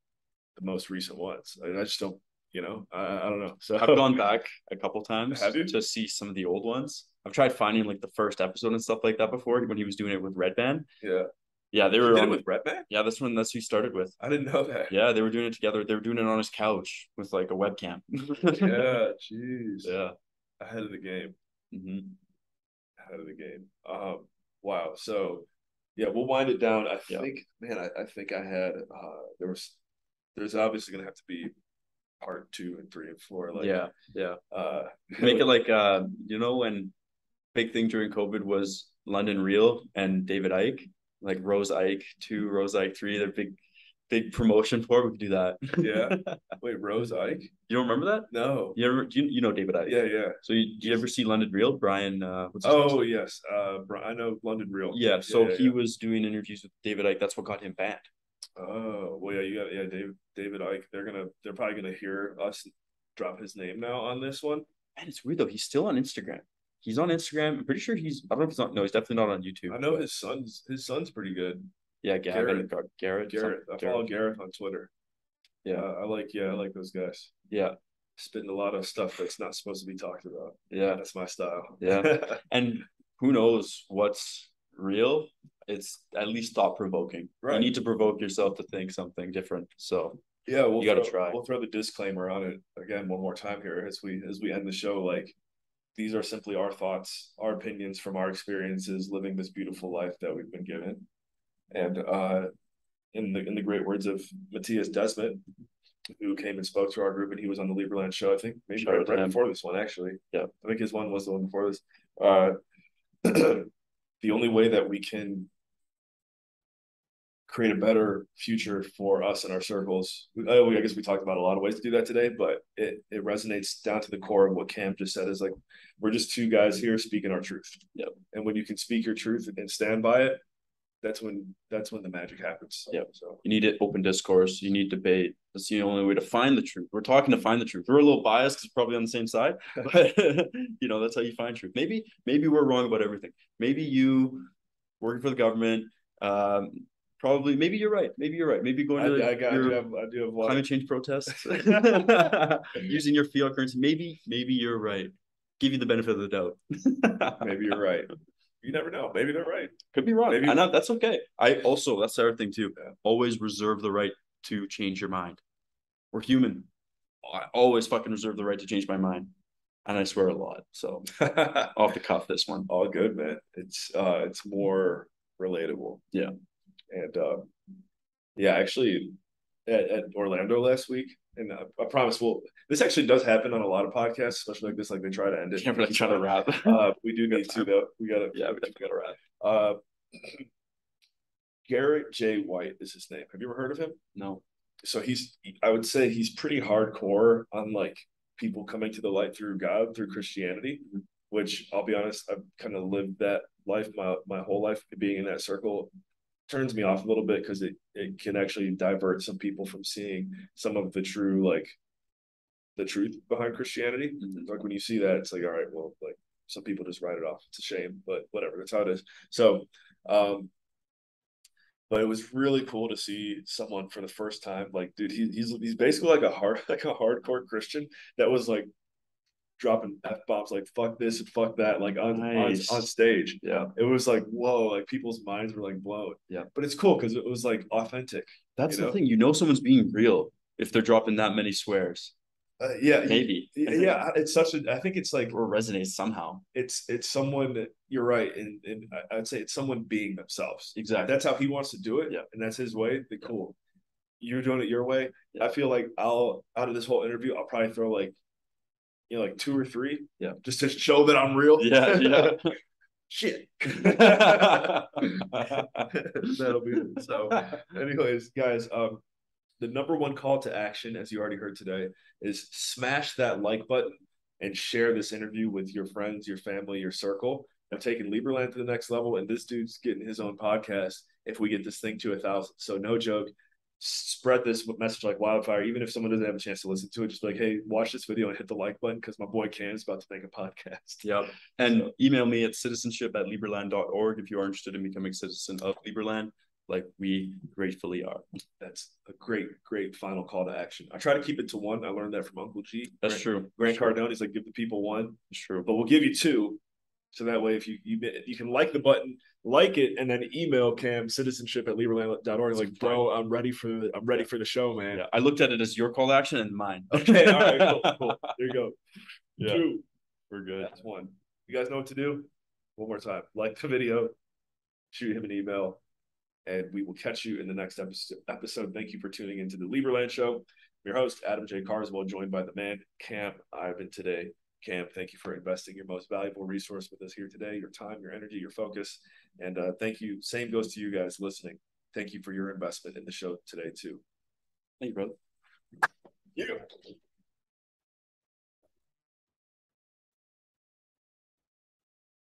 the most recent ones. I just don't, I don't know. So I've gone back a couple times to see some of the old ones. I've tried finding like the first episode and stuff like that before when he was doing it with Red Band. Yeah. Yeah, they were did it with Red Band? Yeah, that's who he started with. I didn't know that. Yeah, they were doing it together. They were doing it on his couch with like a webcam. Yeah, jeez. Yeah. Ahead of the game. Mm-hmm. Ahead of the game. Wow. So Yeah, we'll wind it down. I Yeah. think, man, I think I had there's obviously gonna have to be part 2 and 3 and 4. Like, Yeah. Yeah. uh, Make it like when big thing during COVID was London Real and David Icke, like Rose Ike 2, Rose Ike 3, they're big promotion for it. We could do that. yeah. Wait, Rose Ike? You don't remember that? No. You know David Icke? Yeah, yeah. So do you ever see London Real? Brian, what's his Oh name? yes. I know London Real. Yeah. Yeah, So yeah, he yeah. was doing interviews with David Icke. That's what got him banned. Oh, well, yeah, you got David Ike. They're probably gonna hear us drop his name now on this one. Man, it's weird though. He's still on Instagram. He's on Instagram. I'm pretty sure I don't know if he's not. No, he's definitely not on YouTube. I know his son's pretty good. Yeah, Garrett. Garrett. Garrett. I follow Garrett on Twitter. Yeah. I like those guys. Yeah. Spitting a lot of stuff that's not supposed to be talked about. Yeah. That's my style. Yeah. And who knows what's real? It's at least thought provoking. Right. You need to provoke yourself to think something different. So yeah, you got to try. We'll throw the disclaimer on it again one more time here as we end the show. Like, these are simply our thoughts, our opinions from our experiences living this beautiful life that we've been given. And in the great words of Matthias Desmet, who came and spoke to our group, and he was on the Lieberland show, I think maybe right before this one, actually. Yeah, I think his one was the one before this. The only way that we can create a better future for us and our circles. I guess we talked about a lot of ways to do that today, but it resonates down to the core of what Cam just said, is like, we're just two guys here speaking our truth. Yep. And when you can speak your truth and stand by it, that's when the magic happens. Yeah. So you need open discourse. You need debate. That's the only way to find the truth. We're talking to find the truth. We're a little biased because we're probably on the same side, but that's how you find truth. Maybe we're wrong about everything. Maybe you working for the government. Probably, maybe you're right. Maybe going to I do have climate change protests using your fiat currency. Maybe you're right. Give you the benefit of the doubt. Maybe you're right. You never know. Maybe they're right. Could be wrong. Maybe. And that's okay. That's the other thing too. Yeah. Always reserve the right to change your mind. We're human. I always fucking reserve the right to change my mind. And I swear a lot. So off the cuff this one. All good, man. It's more relatable. Yeah. And actually at Orlando last week, and I promise this actually does happen on a lot of podcasts, especially like this, like they try to end it. Yeah, we're like trying to wrap. We do need to though. We gotta wrap. Garrett J. White is his name. Have you ever heard of him? No. So I would say he's pretty hardcore on like people coming to the light through God, through Christianity, which I'll be honest, I've kind of lived that life my whole life. Being in that circle turns me off a little bit because it can actually divert some people from seeing some of the truth behind Christianity. Mm-hmm. Like when you see that, it's like, all right, well, like some people just write it off. It's a shame, but whatever. That's how it is. So, but it was really cool to see someone for the first time. Like, dude, he's basically like a hardcore Christian that was like dropping F-bombs like fuck this and fuck that, like on stage. Yeah. It was like, whoa, like people's minds were like blown. Yeah. But it's cool because it was like authentic. That's the thing. Someone's being real if they're dropping that many swears. Yeah. Maybe. Yeah. It's I think it's like, or resonates somehow. It's someone that you're right. And I'd say it's someone being themselves. Exactly. That's how he wants to do it. Yeah. And that's his way. Cool. You're doing it your way. Yeah. I feel like out of this whole interview, I'll probably throw like 2 or 3. Yeah. Just to show that I'm real. Yeah. Yeah. Shit. That'll be it. So anyways, guys, the number one call to action, as you already heard today, is smash that like button and share this interview with your friends, your family, your circle. I'm taking Lieberland to the next level, and this dude's getting his own podcast if we get this thing to 1,000. So no joke. Spread this message like wildfire. Even if someone doesn't have a chance to listen to it, just be like, hey, watch this video and hit the like button because my boy Cam's about to make a podcast. Yep. And email me at citizenship@lieberland.org if you are interested in becoming a citizen of Lieberland, like we gratefully are. That's a great final call to action. I try to keep it to 1. I learned that from Uncle G. That's true. Grant Cardone, he's like, give the people 1. It's true. But we'll give you 2. So that way, if you can like the button, like it, and then email Cam citizenship@lieberland.org. Like, bro, I'm ready for the show, man. Yeah, I looked at it as your call to action and mine. Okay, all right, cool. There you go. Yeah. 2. We're good. That's 1. You guys know what to do? One more time. Like the video, shoot him an email. and we will catch you in the next episode. Thank you for tuning into the Lieberland Show. I'm your host, Adam J. Carswell, joined by the man, Cam Ivan today. Cam, thank you for investing your most valuable resource with us here today, your time, your energy, your focus. And thank you. Same goes to you guys listening. Thank you for your investment in the show today, too. Thank you, brother. Yeah.